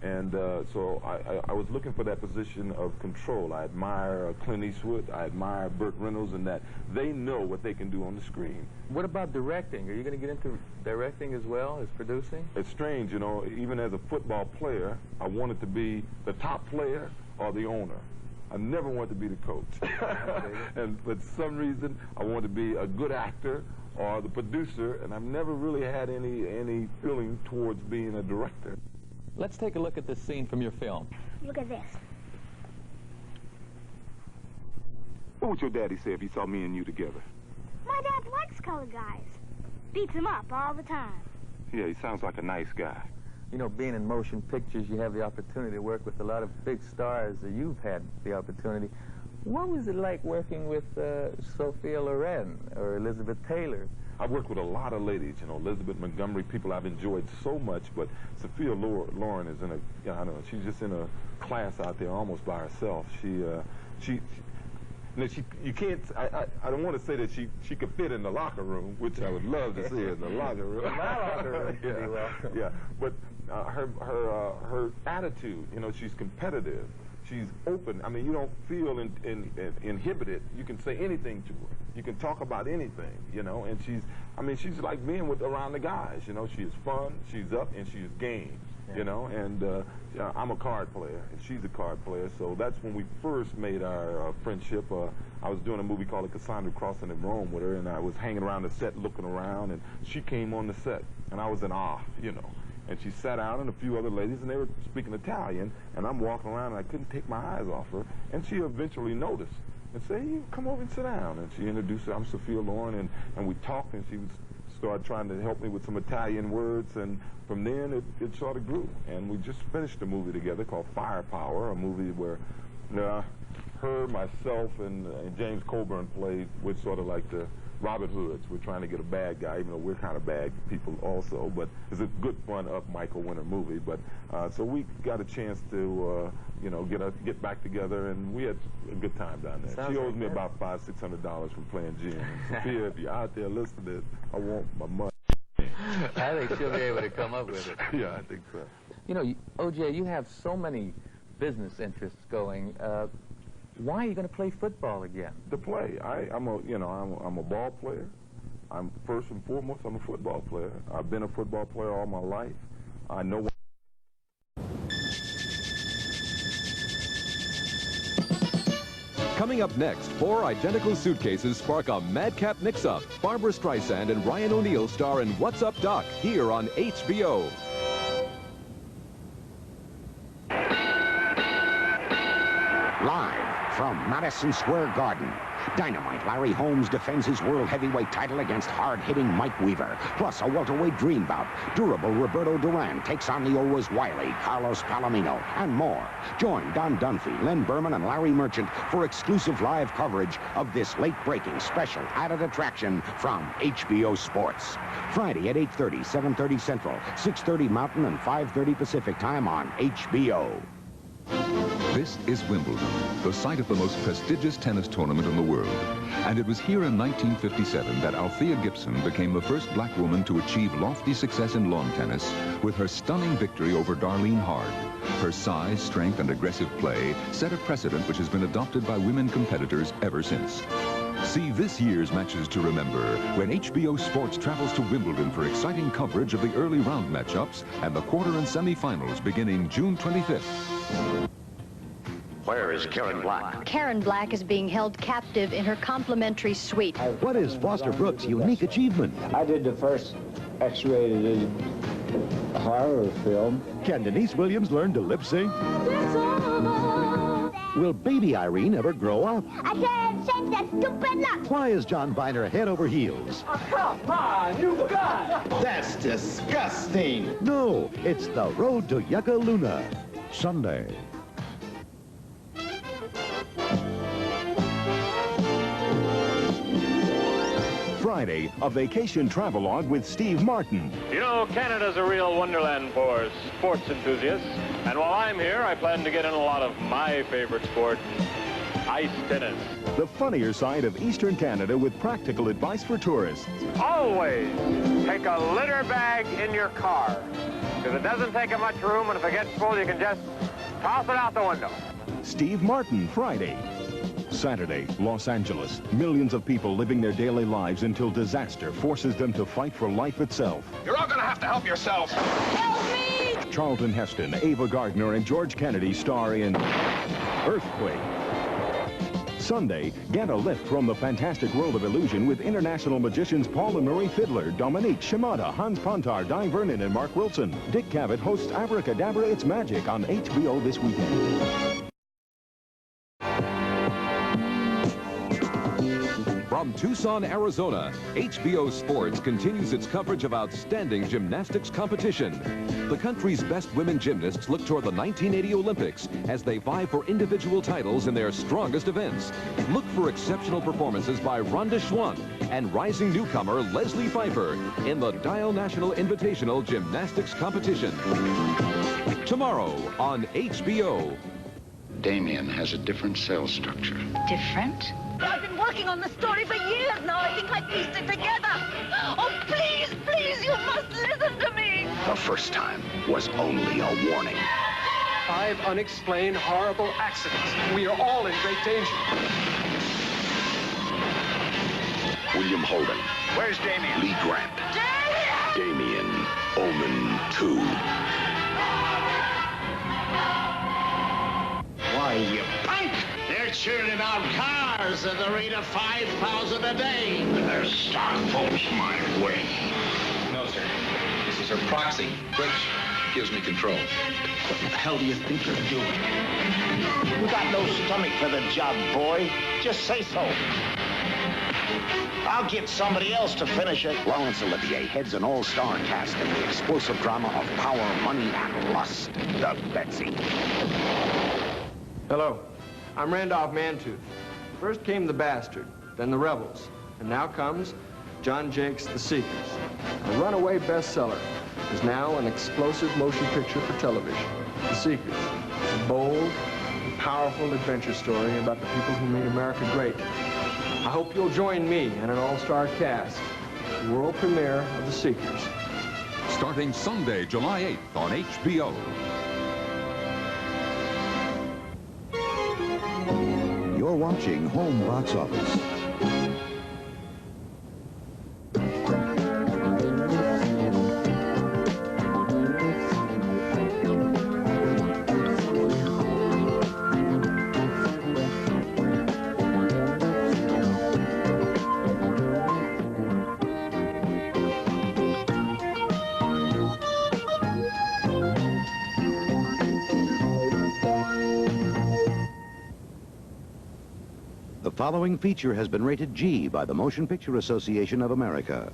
And so I was looking for that position of control. I admire Clint Eastwood. I admire Burt Reynolds, and that they know what they can do on the screen. What about directing? Are you going to get into directing as well as producing? It's strange, you know, even as a football player, I wanted to be the top player or the owner. I never wanted to be the coach. And for some reason, I wanted to be a good actor or the producer, and I've never really had any feeling towards being a director. Let's take a look at this scene from your film. Look at this. What would your daddy say if he saw me and you together? My dad likes colored guys. Beats them up all the time. Yeah, he sounds like a nice guy. You know, being in motion pictures, you have the opportunity to work with a lot of big stars. You've had the opportunity. What was it like working with Sophia Loren or Elizabeth Taylor? I've worked with a lot of ladies, you know, Elizabeth Montgomery, people I've enjoyed so much, but Sophia Loren is in a, I don't know, she's just in a class out there almost by herself. You can't, I don't want to say that she could fit in the locker room, which I would love to see in the locker room. My locker room could be well. Yeah, but her attitude, you know, she's competitive. She's open. I mean, you don't feel inhibited. You can say anything to her. You can talk about anything, you know, and she's like being around the guys, you know. She is fun, she's up, and she's game, you know, and I'm a card player, and she's a card player, so that's when we first made our friendship. I was doing a movie called The Cassandra Crossing in Rome with her, and I was hanging around the set looking around, and she came on the set, and I was in awe, you know. And she sat down and a few other ladies, and they were speaking Italian, and I'm walking around, and I couldn't take my eyes off her. And she eventually noticed and said, hey, come over and sit down. And she introduced her, I'm Sophia Loren, and we talked, and she started trying to help me with some Italian words, and from then it sort of grew. And we just finished a movie together called Firepower, a movie where her, myself, and James Coburn played with sort of like the Robin Hoods. We're trying to get a bad guy, even though we're kind of bad people also, but it's a good fun up Michael Winter movie. But so we got a chance to you know, get back together, and we had a good time down there. She owes me about $500-600 from playing gin. Sophia, if you're out there listening, I want my money. I think she'll be able to come up with it. Yeah, I think so. You know, OJ, you have so many business interests going. Why are you going to play football again? To play. I'm a ball player. I'm first and foremost, I'm a football player. I've been a football player all my life. I know what. Coming up next, 4 identical suitcases spark a madcap mix-up. Barbara Streisand and Ryan O'Neal star in What's Up, Doc? Here on HBO. Live from Madison Square Garden, Dynamite Larry Holmes defends his world heavyweight title against hard-hitting Mike Weaver. Plus, a welterweight dream bout. Durable Roberto Duran takes on the always wily Carlos Palomino, and more. Join Don Dunphy, Len Berman, and Larry Merchant for exclusive live coverage of this late-breaking special added attraction from HBO Sports. Friday at 8:30, 7:30 Central, 6:30 Mountain, and 5:30 Pacific time on HBO. This is Wimbledon, the site of the most prestigious tennis tournament in the world. And it was here in 1957 that Althea Gibson became the first black woman to achieve lofty success in lawn tennis with her stunning victory over Darlene Hard. Her size, strength, and aggressive play set a precedent which has been adopted by women competitors ever since. See this year's matches to remember when HBO Sports travels to Wimbledon for exciting coverage of the early round matchups and the quarter and semifinals beginning June 25th. Where is Karen Black? Karen Black is being held captive in her complimentary suite. What is Foster Brooks' unique achievement? I did the first X-rated horror film. Can Denise Williams learn to lip sync? Will baby Irene ever grow up? I can't shake that stupid look. Why is John Viner head over heels? Oh, come on, you guys! That's disgusting. No, it's The Road to Yucca Luna. Sunday. Friday, a vacation travelogue with Steve Martin. You know, Canada's a real wonderland for sports enthusiasts. And while I'm here, I plan to get in a lot of my favorite sport, ice tennis. The funnier side of Eastern Canada with practical advice for tourists. Always take a litter bag in your car, because it doesn't take up much room, and if it gets full, you can just toss it out the window. Steve Martin, Friday. Saturday, Los Angeles. Millions of people living their daily lives until disaster forces them to fight for life itself. You're all gonna have to help yourselves. Help me! Charlton Heston, Ava Gardner, and George Kennedy star in Earthquake. Sunday, get a lift from the fantastic world of illusion with international magicians Paul and Marie Fiddler, Dominique, Shimada, Hans Pontar, Di Vernon, and Mark Wilson. Dick Cavett hosts Abracadabra It's Magic on HBO this weekend. From Tucson, Arizona, HBO Sports continues its coverage of outstanding gymnastics competition. The country's best women gymnasts look toward the 1980 Olympics as they vie for individual titles in their strongest events. Look for exceptional performances by Rhonda Schwann and rising newcomer Leslie Pfeiffer in the Dial National Invitational Gymnastics Competition. Tomorrow on HBO. Damien has a different cell structure. Different? I've been working on the story for years now. I think I pieced it together. Oh, please, please, you must listen to me. The first time was only a warning. 5 unexplained horrible accidents. We are all in great danger. William Holden. Where's Damien? Lee Grant. Damien. Omen 2. Why, you punk! They're churning out cars at the rate of 5,000 a day. There's stock folks my way. No, sir. This is her proxy, which gives me control. What the hell do you think you're doing? You got no stomach for the job, boy. Just say so. I'll get somebody else to finish it. Laurence Olivier heads an all-star cast in the explosive drama of power, money, and lust. The Betsy. Hello, I'm Randolph Mantooth. First came the Bastard, then the Rebels, and now comes John Jake's The Seekers. A runaway bestseller is now an explosive motion picture for television. The Seekers, a bold and powerful adventure story about the people who made America great. I hope you'll join me and an all-star cast. The world premiere of The Seekers. Starting Sunday, July 8th on HBO. You're watching Home Box Office. The following feature has been rated G by the Motion Picture Association of America.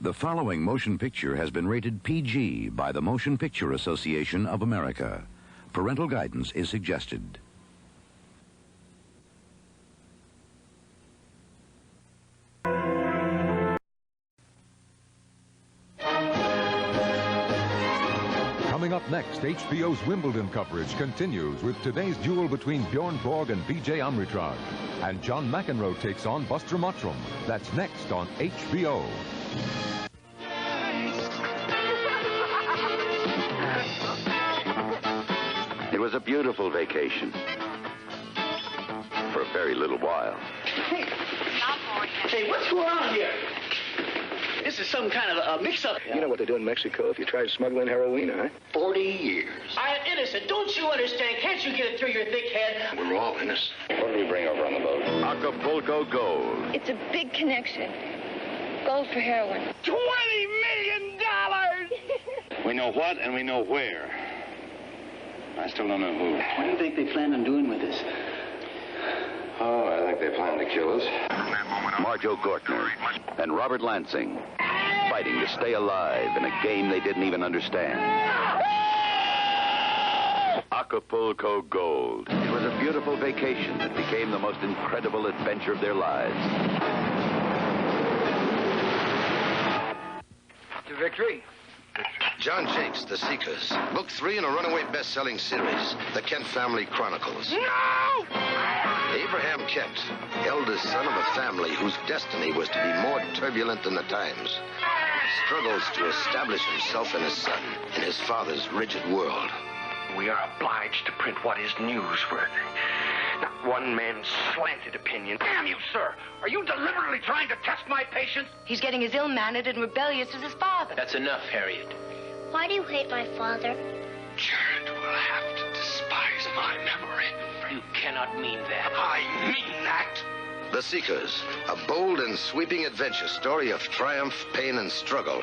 The following motion picture has been rated PG by the Motion Picture Association of America. Parental guidance is suggested. Coming Up next, HBO's Wimbledon coverage continues with today's duel between Bjorn Borg and BJ Amritraj. And John McEnroe takes on Buster Mottram. That's next on HBO. It was a beautiful vacation. For a very little while. Hey, what's going on here? This is some kind of a mix-up. You know what they do in Mexico if you try smuggling heroin, huh? 40 years. I am innocent. Don't you understand? Can't you get it through your thick head? We're all innocent. What did we bring over on the boat? Acapulco Gold. It's a big connection. Gold for heroin. $20 million! We know what and we know where. I still don't know who. What do you think they plan on doing with this? Oh, I think they plan to kill us. Marjo Gortner and Robert Lansing fighting to stay alive in a game they didn't even understand. Acapulco Gold. It was a beautiful vacation that became the most incredible adventure of their lives. To victory. John Jakes, The Seekers. Book 3 in a runaway best-selling series, The Kent Family Chronicles. No! Abraham Kent, eldest son of a family whose destiny was to be more turbulent than the times, struggles to establish himself and his son in his father's rigid world. We are obliged to print what is newsworthy. Not one man's slanted opinion. Damn you, sir! Are you deliberately trying to test my patience? He's getting as ill-mannered and rebellious as his father. That's enough, Harriet. Why do you hate my father? Jared will have to despise my memory. You cannot mean that. I mean that. The Seekers, a bold and sweeping adventure story of triumph, pain, and struggle.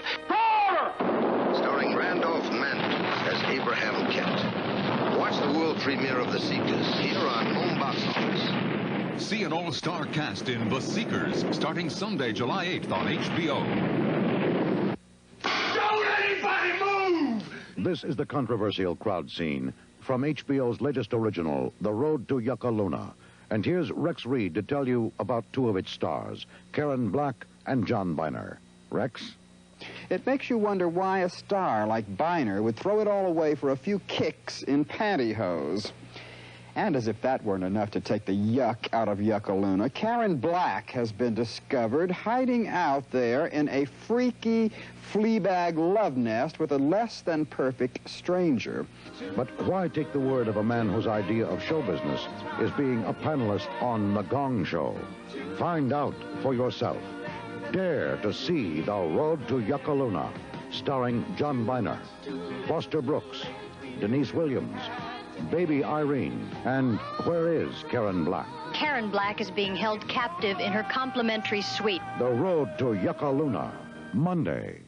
Starring Randolph Mann as Abraham Kent. Watch the world premiere of The Seekers here on Home Box Office. See an all-star cast in The Seekers starting Sunday, July 8th on HBO. Don't anybody move! This is the controversial crowd scene from HBO's latest original, The Road to Yucca Luna. And here's Rex Reed to tell you about two of its stars, Karen Black and John Byner. Rex? It makes you wonder why a star like Byner would throw it all away for a few kicks in pantyhose. And as if that weren't enough to take the yuck out of Yucca Luna, Karen Black has been discovered hiding out there in a freaky Fleabag love nest with a less-than-perfect stranger. But why take the word of a man whose idea of show business is being a panelist on The Gong Show? Find out for yourself. Dare to see The Road to Yucca Luna, starring John Byner, Foster Brooks, Denise Williams, Baby Irene, and where is Karen Black? Karen Black is being held captive in her complimentary suite. The Road to Yucca Luna, Monday.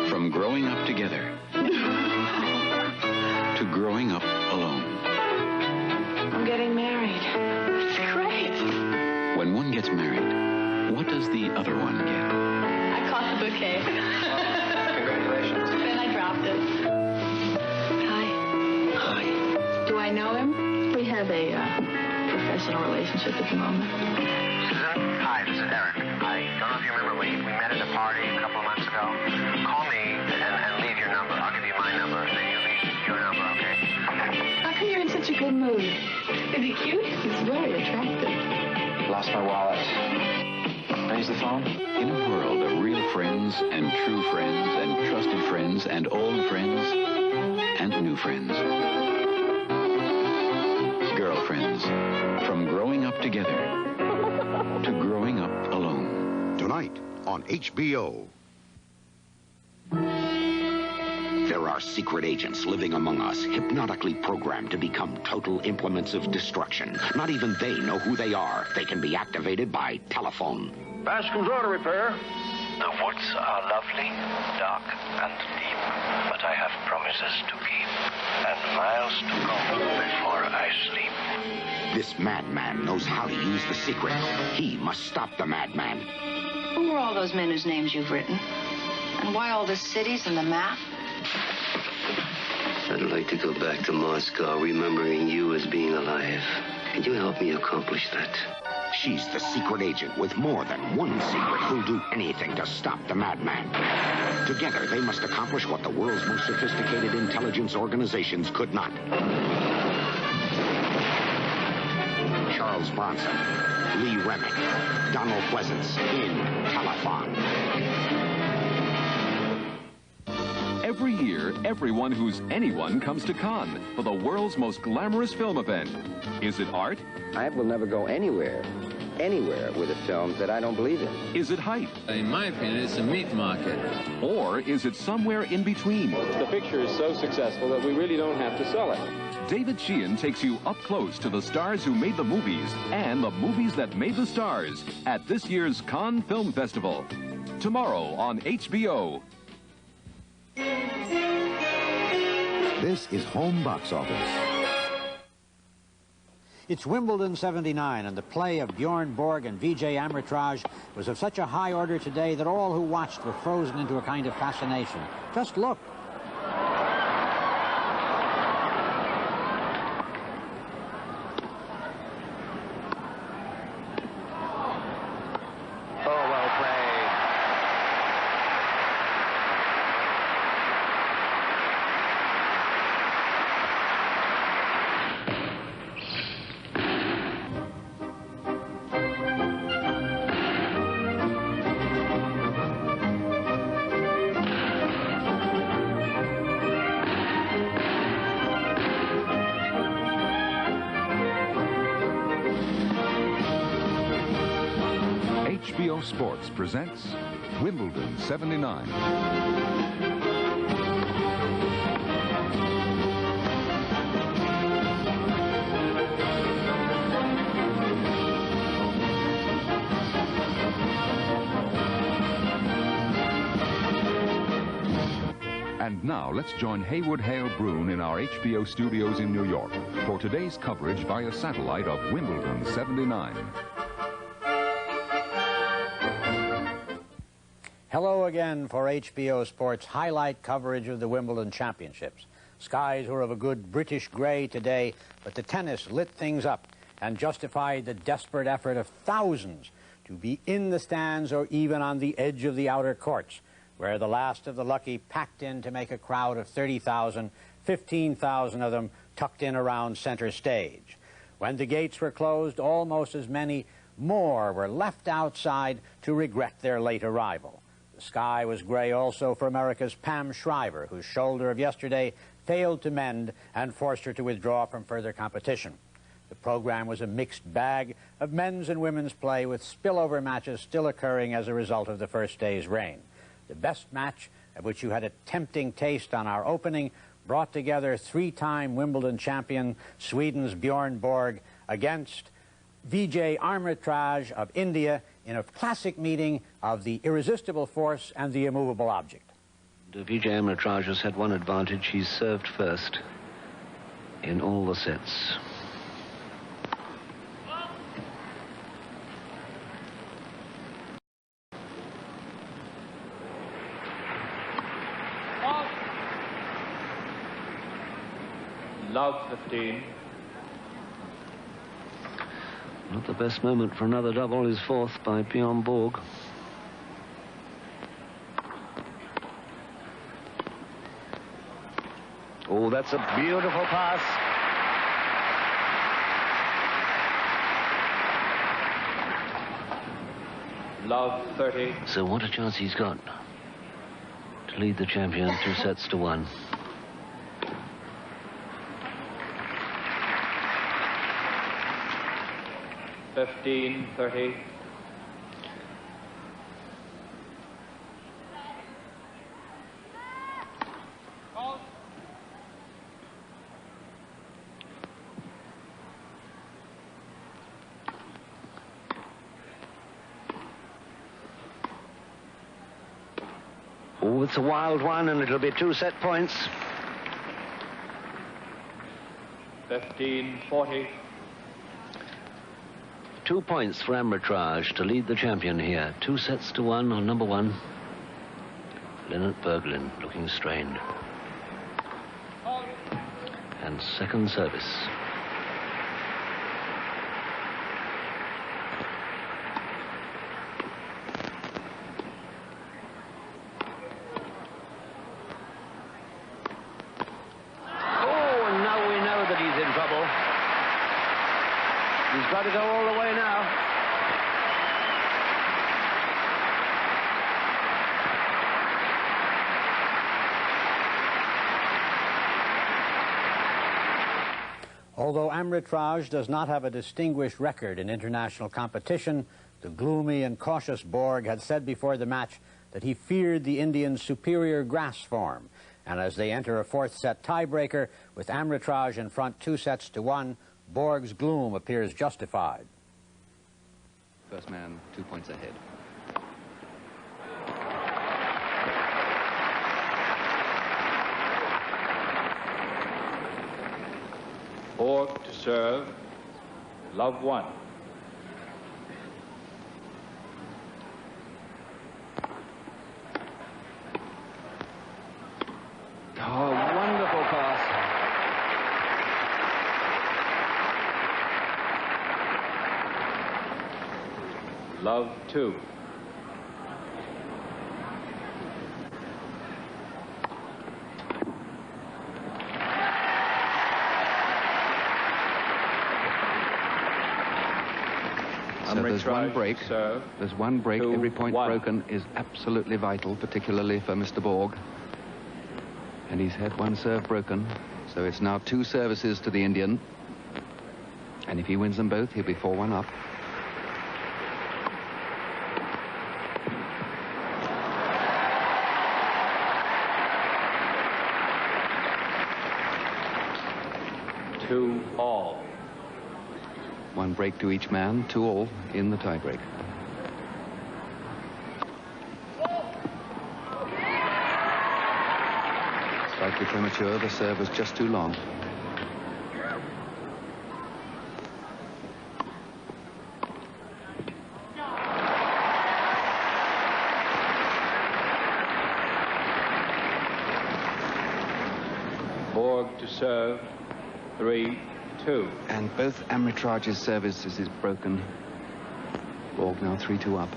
From growing up together to growing up alone. I'm getting married. That's great. When one gets married, what does the other one get? I caught the bouquet. Congratulations. Then I dropped it. Hi. Hi. Do I know him? We have a professional relationship at the moment. Susan? Hi, this is Eric. I don't know if you remember, we met at a party a couple of months ago. mood. Is he cute? He's very attractive. Lost my wallet. Raise the phone. In a world of real friends and true friends and trusted friends and old friends and new friends. Girlfriends. From growing up together to growing up alone. Tonight on HBO. There are secret agents living among us, hypnotically programmed to become total implements of destruction. Not even they know who they are. They can be activated by telephone. Bascom's auto repair. The woods are lovely, dark, and deep, but I have promises to keep and miles to go before I sleep. This madman knows how to use the secret. He must stop the madman. Who are all those men whose names you've written? And why all the cities and the map? I'd like to go back to Moscow, remembering you as being alive. Can you help me accomplish that? She's the secret agent with more than one secret who'll do anything to stop the madman. Together, they must accomplish what the world's most sophisticated intelligence organizations could not. Charles Bronson, Lee Remick, Donald Pleasance in Telethon. Every year, everyone who's anyone comes to Cannes for the world's most glamorous film event. Is it art? I will never go anywhere with a film that I don't believe in. Is it hype? In my opinion, it's a meat market. Or is it somewhere in between? The picture is so successful that we really don't have to sell it. David Sheehan takes you up close to the stars who made the movies and the movies that made the stars at this year's Cannes Film Festival. Tomorrow on HBO. This is Home Box Office. It's Wimbledon 79, and the play of Bjorn Borg and Vijay Amritraj was of such a high order today that all who watched were frozen into a kind of fascination. Just look. HBO Sports presents Wimbledon 79. And now, let's join Haywood Hale Broun in our HBO studios in New York for today's coverage via satellite of Wimbledon 79. Hello again for HBO Sports highlight coverage of the Wimbledon Championships. Skies were of a good British grey today, but the tennis lit things up and justified the desperate effort of thousands to be in the stands or even on the edge of the outer courts, where the last of the lucky packed in to make a crowd of 30,000, 15,000 of them tucked in around center stage. When the gates were closed, almost as many more were left outside to regret their late arrival. The sky was gray also for America's Pam Shriver, whose shoulder of yesterday failed to mend and forced her to withdraw from further competition. The program was a mixed bag of men's and women's play, with spillover matches still occurring as a result of the first day's rain. The best match, of which you had a tempting taste on our opening, brought together three-time Wimbledon champion Sweden's Bjorn Borg against Vijay Amritraj of India in a classic meeting of the irresistible force and the immovable object. Vijay Amritraj has had one advantage. He's served first in all the sets. Love 15. Not the best moment for another double is fourth by Bjorn Borg. Oh, that's a beautiful pass. Love 30. So what a chance he's got to lead the champion 2-1. 15-30. Oh, it's a wild one, and it'll be 2 set points. 15-40. 2 points for Armitage to lead the champion here. 2-1 on number 1. Leonard Berglund looking strained. And second service. He's got to go all the way now. Although Armitage does not have a distinguished record in international competition, the gloomy and cautious Borg had said before the match that he feared the Indians' superior grass form. And as they enter a 4th set tiebreaker, with Armitage in front 2-1, Borg's gloom appears justified. First man 2 points ahead. Borg to serve. Love 1. Oh, wonderful pass. Love 2. So there's one break. There's one break. Every point broken is absolutely vital, particularly for Mr. Borg. And he's had one serve broken, so it's now 2 services to the Indian. And if he wins them both, he'll be 4-1 up. Two all. One break to each man, 2 all in the tiebreak. Slightly premature, the serve was just too long. Borg to serve. 3-2. And both Armitage's services is broken. Borg now 3-2 up.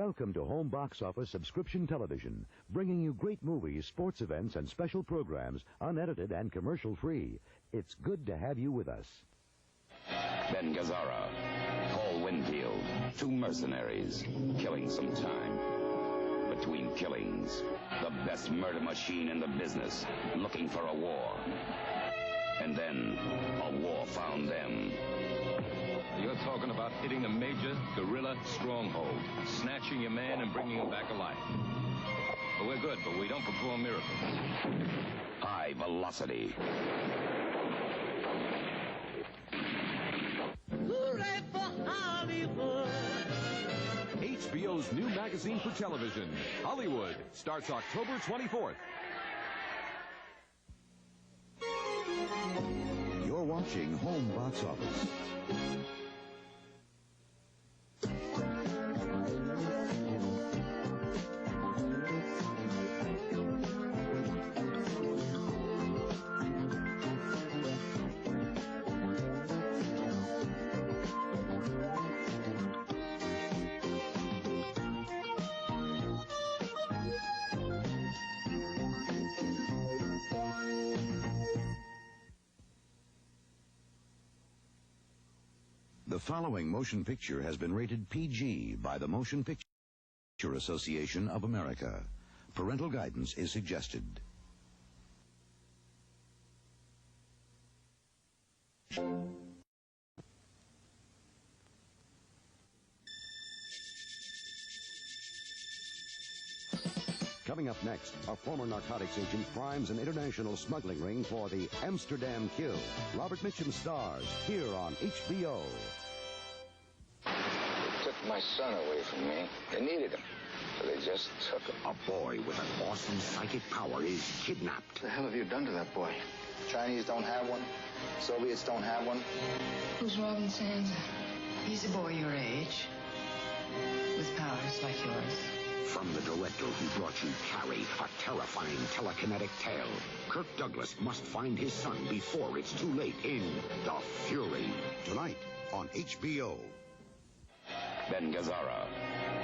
Welcome to Home Box Office Subscription Television, bringing you great movies, sports events, and special programs, unedited and commercial-free. It's good to have you with us. Ben Gazzara, Paul Winfield, two mercenaries, killing some time. Between killings, the best murder machine in the business, looking for a war. And then, a war found them. You're talking about hitting a major guerrilla stronghold, snatching your man and bringing him back alive. Well, we're good, but we don't perform miracles. High velocity. Hooray for Hollywood! HBO's new magazine for television, Hollywood, starts October 24th. You're watching Home Box Office. The following motion picture has been rated PG by the Motion Picture Association of America. Parental guidance is suggested. Coming up next, a former narcotics agent primes an international smuggling ring for the Amsterdam Kill. Robert Mitchum stars here on HBO. They took my son away from me. They needed him, so they just took him. A boy with an awesome psychic power is kidnapped. What the hell have you done to that boy? Chinese don't have one. Soviets don't have one. Who's Robin Sands? He's a boy your age, with powers like yours. From the director who brought you Carrie, a terrifying telekinetic tale, Kirk Douglas must find his son before it's too late in The Fury. Tonight on HBO. Ben Gazzara,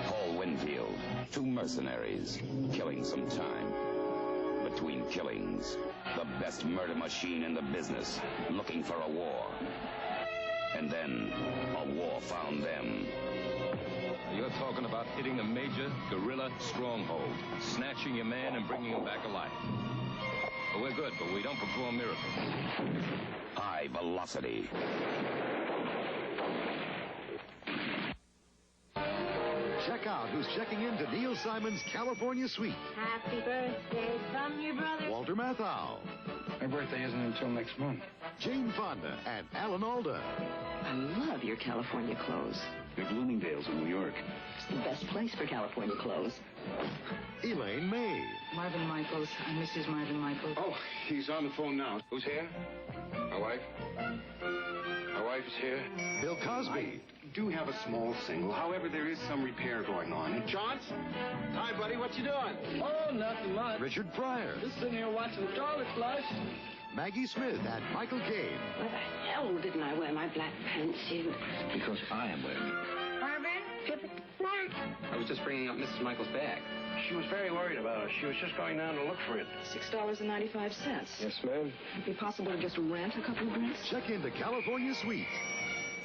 Paul Winfield, two mercenaries, killing some time. Between killings, the best murder machine in the business, looking for a war. And then, a war found them. You're talking about hitting a major guerrilla stronghold, snatching your man and bringing him back alive. Well, we're good, but we don't perform miracles. High velocity. Check out who's checking into Neil Simon's California Suite. Happy birthday from your brother. Walter Matthau. My birthday isn't until next month. Jane Fonda and Alan Alda. I love your California clothes. Your Bloomingdale's in New York. It's the best place for California clothes. Elaine May. Marvin Michaels. I miss his Marvin Michaels. Oh, he's on the phone now. Who's here? My wife? My wife is here. Bill Cosby. I do have a small single. However, there is some repair going on. Chance? Hi, buddy. What you doing? Oh, nothing much. Richard Pryor. Just sitting here watching the toilet flush. Maggie Smith and Michael Caine. Why the hell didn't I wear my black pantsuit? Because I am wearing it. Marvin? I was just bringing up Mrs. Michael's bag. She was very worried about it. She was just going down to look for it. $6.95. Yes, ma'am. Would it be possible to just rent a couple of drinks? Check into California Suite.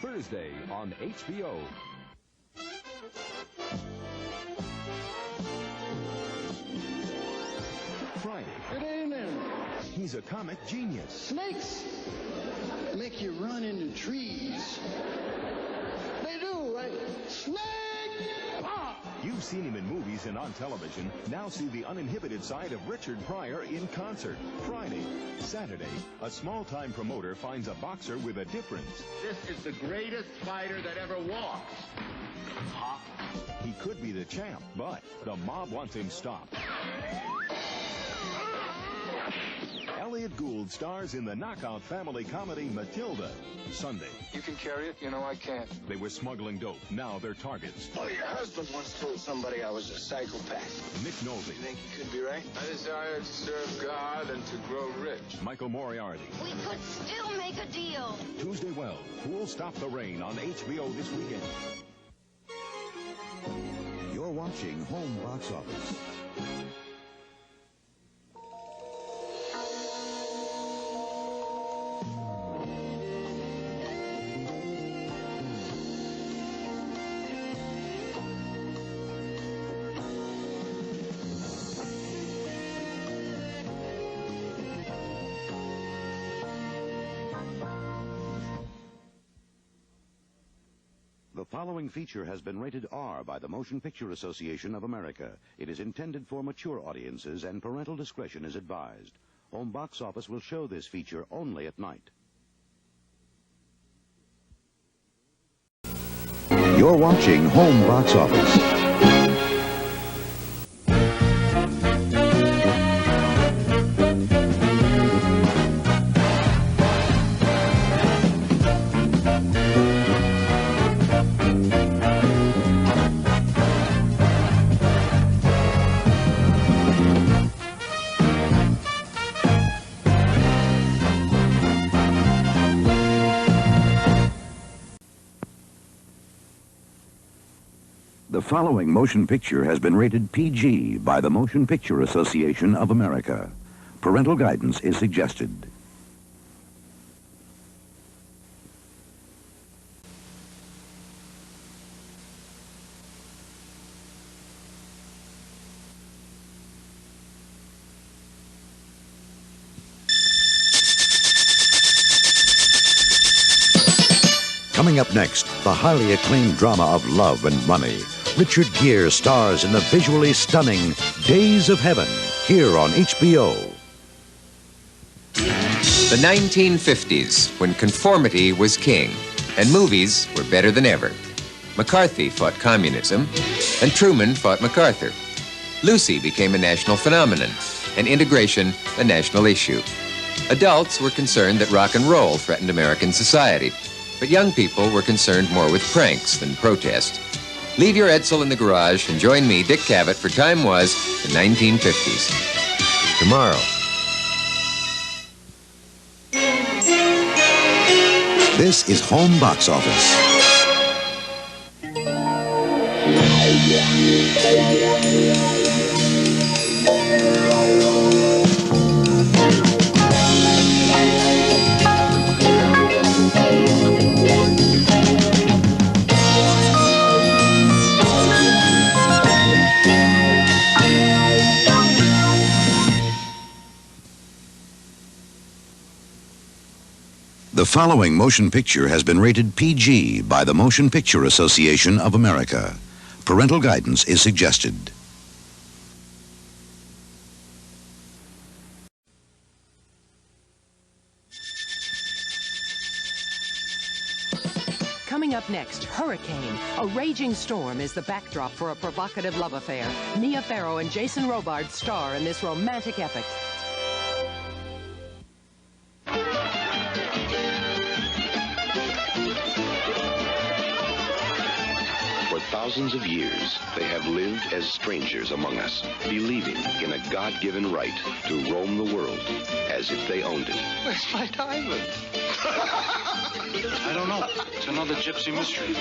Thursday on HBO. Friday. Good evening. He's a comic genius. Snakes make you run into trees. They do, right? Snake! Pop! You've seen him in movies and on television. Now see the uninhibited side of Richard Pryor in concert. Friday. Saturday, a small-time promoter finds a boxer with a difference. This is the greatest fighter that ever walked. Pop. He could be the champ, but the mob wants him stopped. Elliot Gould stars in the knockout family comedy Matilda. Sunday. You can carry it, you know I can't. They were smuggling dope. Now they're targets. Oh, your husband once told somebody I was a psychopath. Nick Nolte. You think he could be right? I desire to serve God and to grow rich. Michael Moriarty. We could still make a deal. Tuesday Well. Who'll Stop the Rain on HBO this weekend. You're watching watching Home Box Office. The following feature has been rated R by the Motion Picture Association of America. It is intended for mature audiences and parental discretion is advised. Home Box Office will show this feature only at night. You're watching Home Box Office. The following motion picture has been rated PG by the Motion Picture Association of America. Parental guidance is suggested. Coming up next, the highly acclaimed drama of love and money. Richard Gere stars in the visually stunning Days of Heaven, here on HBO. The 1950s, when conformity was king, and movies were better than ever. McCarthy fought communism, and Truman fought MacArthur. Lucy became a national phenomenon, and integration a national issue. Adults were concerned that rock and roll threatened American society, but young people were concerned more with pranks than protest. Leave your Edsel in the garage and join me, Dick Cavett, for Time Was the 1950s. Tomorrow. This is Home Box Office. The following motion picture has been rated PG by the Motion Picture Association of America. Parental guidance is suggested. Coming up next, Hurricane. A raging storm is the backdrop for a provocative love affair. Mia Farrow and Jason Robards star in this romantic epic. Thousands of years, they have lived as strangers among us, believing in a God-given right to roam the world as if they owned it. Where's my diamond? I don't know. It's another gypsy mystery.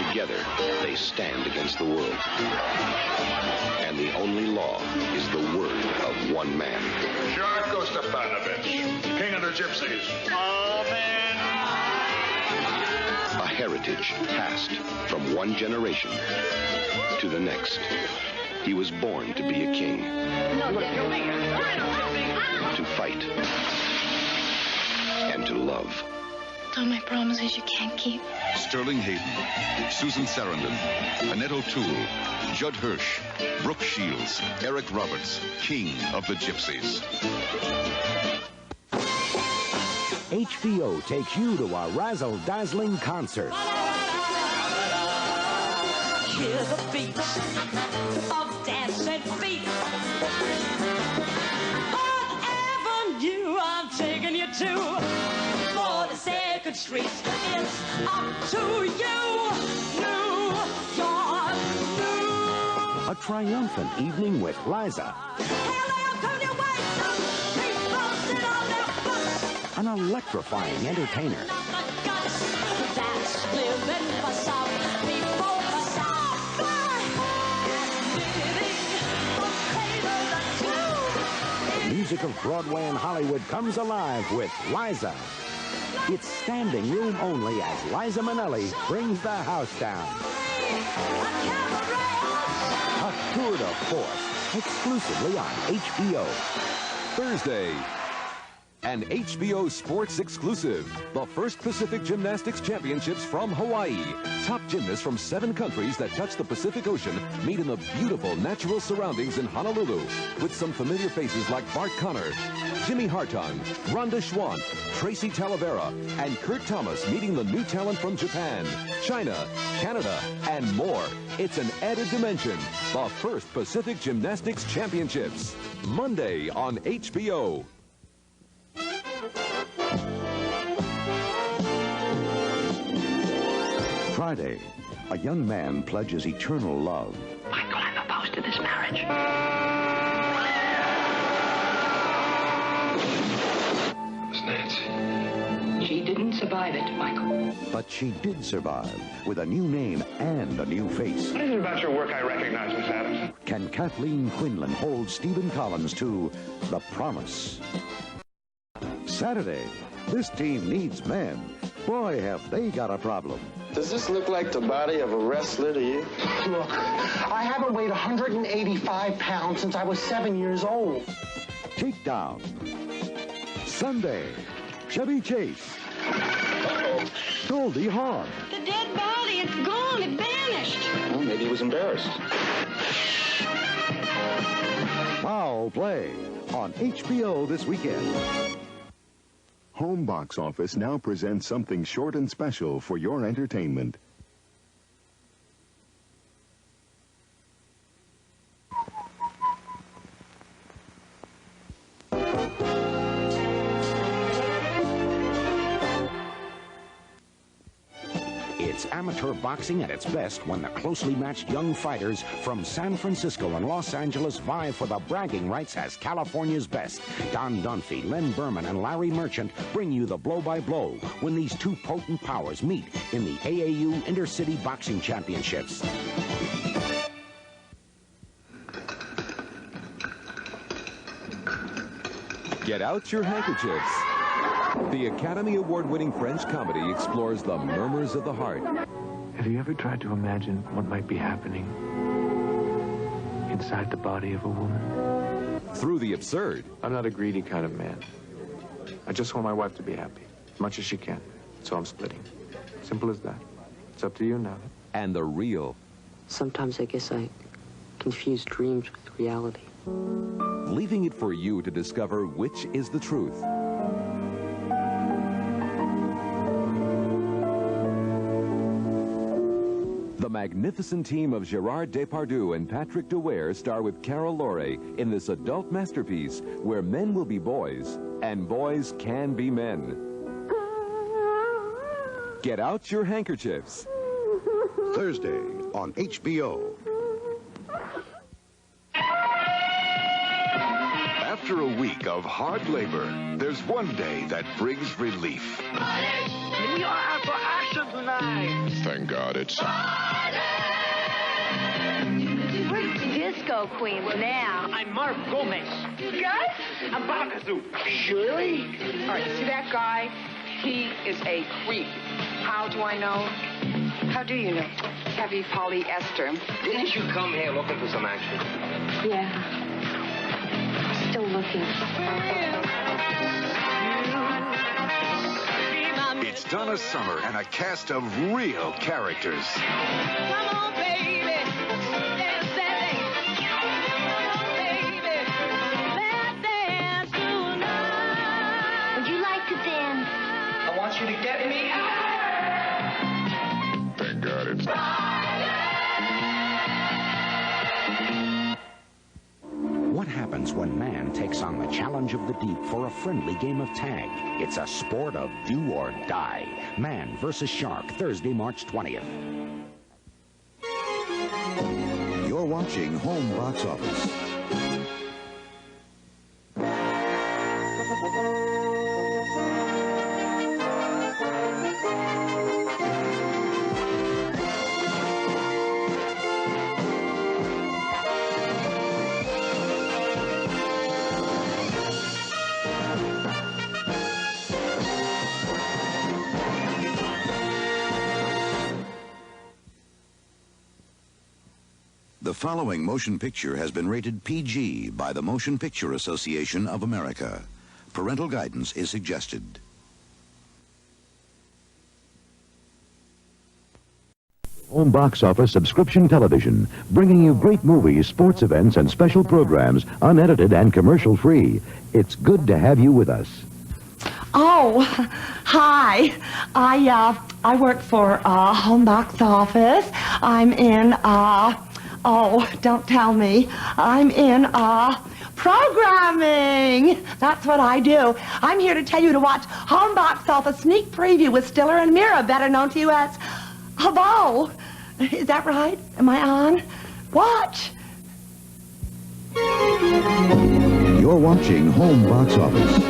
Together, they stand against the world. And the only law is the word of one man. Sharko Stepanovich, king of the gypsies. Amen. A heritage passed from one generation to the next. He was born to be a king. To fight. And to love. Don't make promises you can't keep. Sterling Hayden, Susan Sarandon, Annette O'Toole, Judd Hirsch, Brooke Shields, Eric Roberts, king of the gypsies. HBO takes you to a razzle-dazzling concert. Hear the beats of dancing feet. What avenue I'm taking you to, 42nd Street is up to you. New York, new. A triumphant evening with Liza. An electrifying entertainer. That's living for some people, for some. magic of Broadway and Hollywood comes alive with Liza. It's standing room only as Liza Minnelli brings the house down. A tour de force, exclusively on HBO. Thursday. An HBO Sports exclusive. The first Pacific Gymnastics Championships from Hawaii. Top gymnasts from 7 countries that touch the Pacific Ocean meet in the beautiful natural surroundings in Honolulu with some familiar faces like Bart Connor, Jimmy Hartung, Rhonda Schwandt, Tracy Talavera, and Kurt Thomas meeting the new talent from Japan, China, Canada, and more. It's an added dimension. The first Pacific Gymnastics Championships. Monday on HBO. Friday, a young man pledges eternal love. Michael, I'm opposed to this marriage. It was Nancy. She didn't survive it, Michael. But she did survive with a new name and a new face. What is it about your work I recognize, Miss Adams? Can Kathleen Quinlan hold Stephen Collins to The Promise? Saturday, this team needs men. Boy, have they got a problem. Does this look like the body of a wrestler to you? Look, I haven't weighed 185 pounds since I was 7 years old. Takedown. Sunday, Chevy Chase. Goldie Hawn. The dead body, it's gone, it vanished. Well, maybe he was embarrassed. Foul Play on HBO this weekend. Home Box Office now presents something short and special for your entertainment. It's amateur boxing at its best when the closely matched young fighters from San Francisco and Los Angeles vie for the bragging rights as California's best. Don Dunphy, Len Berman, and Larry Merchant bring you the blow-by-blow when these two potent powers meet in the AAU Intercity Boxing Championships. Get out your handkerchiefs. The Academy Award-winning French comedy explores the murmurs of the heart. Have you ever tried to imagine what might be happening inside the body of a woman? Through the absurd. I'm not a greedy kind of man. I just want my wife to be happy, as much as she can. So I'm splitting. Simple as that. It's up to you now. And the real. Sometimes I guess I confuse dreams with reality. Leaving it for you to discover which is the truth. The magnificent team of Gérard Depardieu and Patrick Dewar star with Carol Lorre in this adult masterpiece where men will be boys and boys can be men. Get out your handkerchiefs. Thursday on HBO. After a week of hard labor, there's one day that brings relief. We are out for action tonight. Thank God it's... Where's the disco queen now? I'm Marv Gomez. Gus? I'm Balakazoo. Shirley? All right, see that guy? He is a creep. How do I know? How do you know? Heavy polyester. Didn't you come here looking for some action? Yeah. Still looking. It's Donna Summer and a cast of real characters. Come on, baby. Dance that dance. Come on, baby. Let's dance tonight. Would you like to dance? I want you to get me out. Thank God it's... What happens when man takes on the challenge of the deep for a friendly game of tag? It's a sport of do or die. Man versus Shark, Thursday, March 20th. You're watching Home Box Office. The following motion picture has been rated PG by the Motion Picture Association of America. Parental guidance is suggested. Home box office subscription television, bringing you great movies, sports events, and special programs, unedited and commercial-free. It's good to have you with us. Oh, hi. I work for Home Box Office. I'm in, oh, don't tell me. I'm in, programming. That's what I do. I'm here to tell you to watch Home Box Office Sneak Preview with Stiller and Mira, better known to you as Hello. Is that right? Am I on? Watch. You're watching Home Box Office.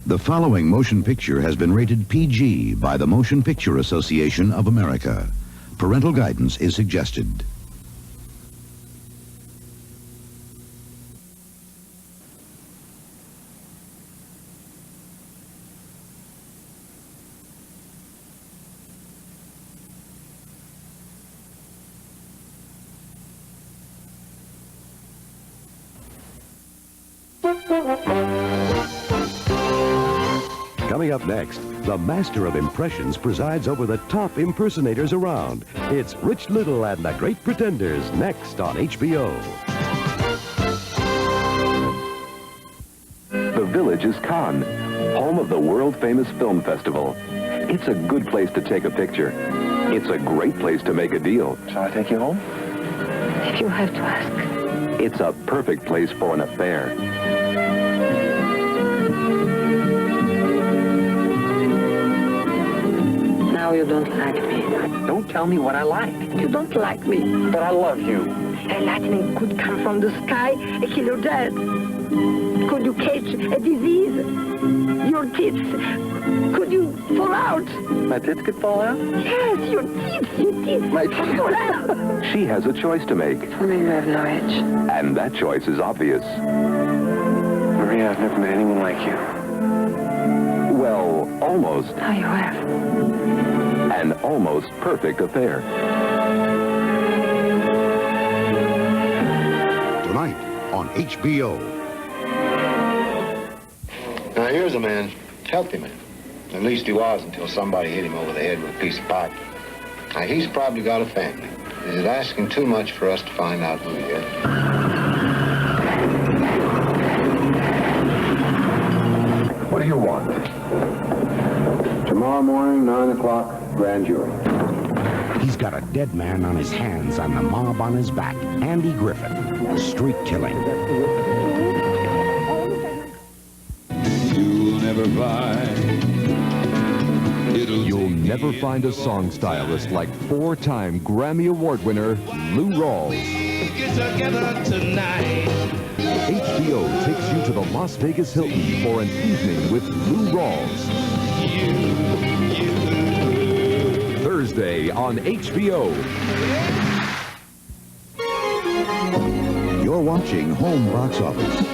The following motion picture has been rated PG by the Motion Picture Association of America. Parental guidance is suggested. Coming up next, the master of impressions presides over the top impersonators around. It's Rich Little and the Great Pretenders, next on HBO. The Village is Cannes, home of the world-famous film festival. It's a good place to take a picture. It's a great place to make a deal. Shall I take you home? If you have to ask. It's a perfect place for an affair. Now you don't like me. Don't tell me what I like. You don't like me. But I love you. A lightning could come from the sky and kill you dead. Could you catch a disease? Your teeth, could you fall out? My tits could fall out? Yes, your teeth My could fall out. She has a choice to make. For me, you have no edge. And that choice is obvious. Maria, I've never met anyone like you. Well, almost. Now you have. An almost perfect affair. Tonight on HBO. Now, here's a man, healthy man. At least he was until somebody hit him over the head with a piece of pipe. Now, he's probably got a family. Is it asking too much for us to find out who he is? What do you want? Tomorrow morning, 9 o'clock, grand jury. He's got a dead man on his hands and the mob on his back. Andy Griffin, street killing. You'll never find a song stylist like four-time Grammy Award winner Lou Rawls. HBO takes you to the Las Vegas Hilton for an evening with Lou Rawls. Thursday on HBO. You're watching Home Box Office.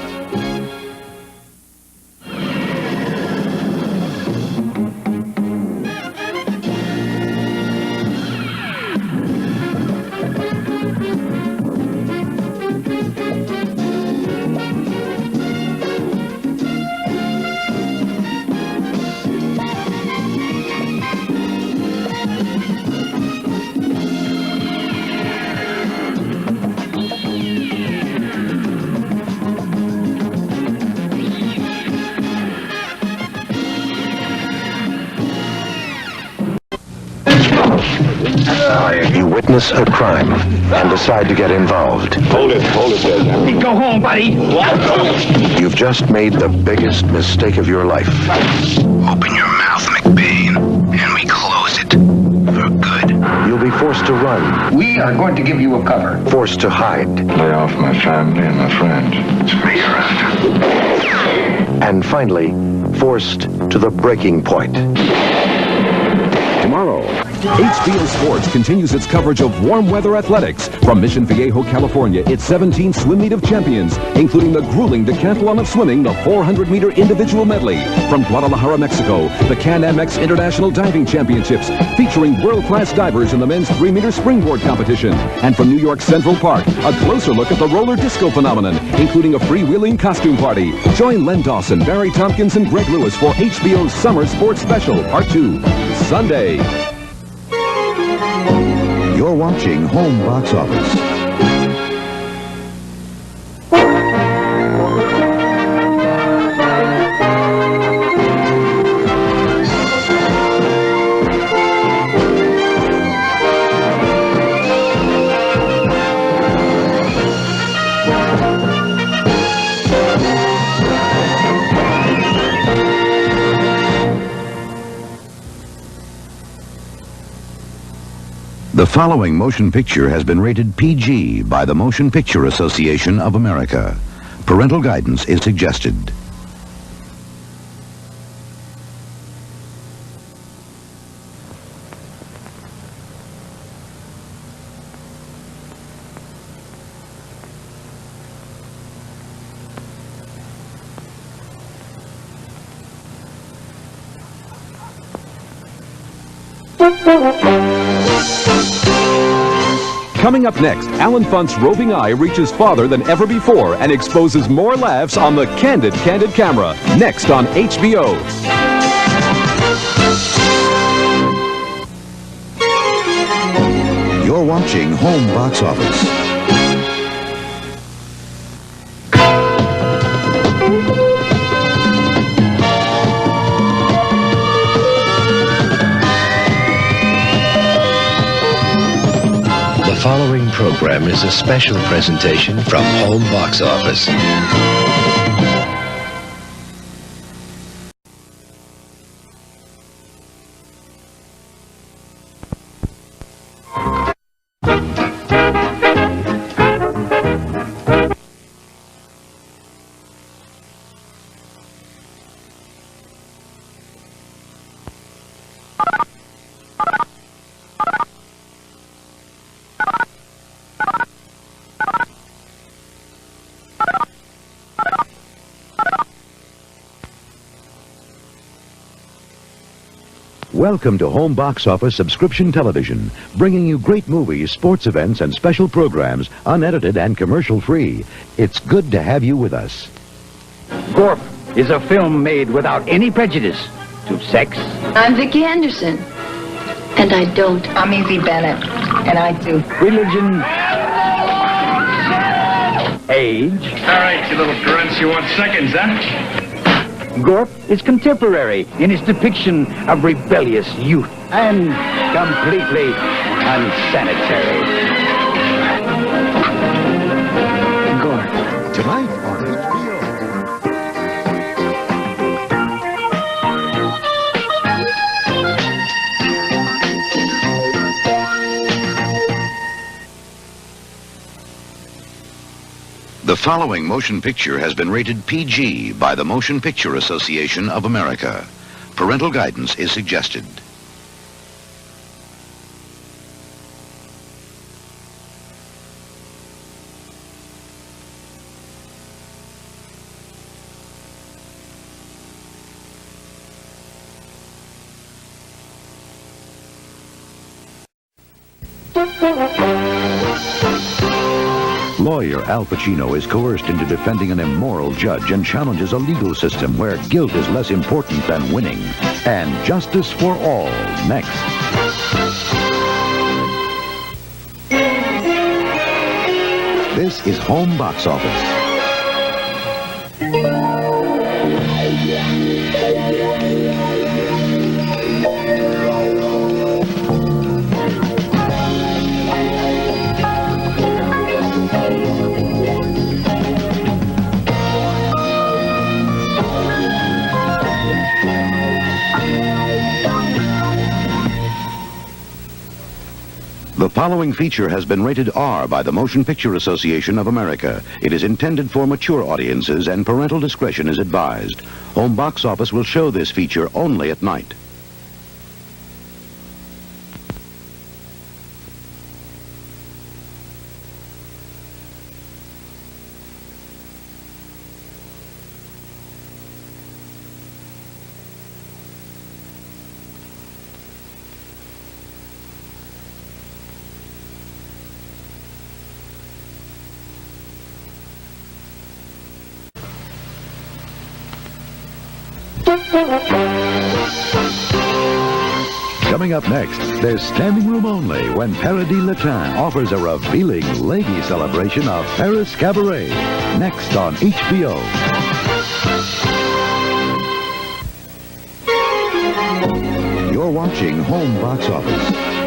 You witness a crime and decide to get involved. Hold it there. Go home, buddy. You've just made the biggest mistake of your life. Open your mouth, McBain, and we close it for good. You'll be forced to run. We are going to give you a cover. Forced to hide. Lay off my family and my friends. It's me you're after. And finally, forced to the breaking point. Tomorrow, HBO Sports continues its coverage of warm weather athletics. From Mission Viejo, California, its 17th Swim Meet of Champions, including the grueling decathlon of swimming, the 400-meter individual medley. From Guadalajara, Mexico, the Can-Am-X International Diving Championships, featuring world-class divers in the men's 3-meter springboard competition. And from New York Central Park, a closer look at the roller disco phenomenon, including a freewheeling costume party. Join Len Dawson, Barry Tompkins, and Greg Lewis for HBO's Summer Sports Special, Part 2, Sunday. You're watching Home Box Office. The following motion picture has been rated PG by the Motion Picture Association of America. Parental guidance is suggested. Coming up next, Alan Funt's roving eye reaches farther than ever before and exposes more laughs on the Candid Camera. Next on HBO. You're watching Home Box Office. The following program is a special presentation from Home Box Office. Welcome to Home Box Office Subscription Television, bringing you great movies, sports events, and special programs, unedited and commercial-free. It's good to have you with us. Gorp is a film made without any prejudice to sex. I'm Vicki Anderson, and I don't. I'm Evie Bennett, and I do. Religion. Age. All right, you little grunts, you want seconds, huh? Gorp is contemporary in its depiction of rebellious youth and completely unsanitary. Gorp. Tonight on HBO. The following motion picture has been rated PG by the Motion Picture Association of America. Parental guidance is suggested. Lawyer Al Pacino is coerced into defending an immoral judge and challenges a legal system where guilt is less important than winning. And justice for all, next. This is Home Box Office. The following feature has been rated R by the Motion Picture Association of America. It is intended for mature audiences and parental discretion is advised. Home Box Office will show this feature only at night. Coming up next, there's standing room only when Paradis Latin offers a revealing lady celebration of Paris Cabaret. Next on HBO. You're watching Home Box Office.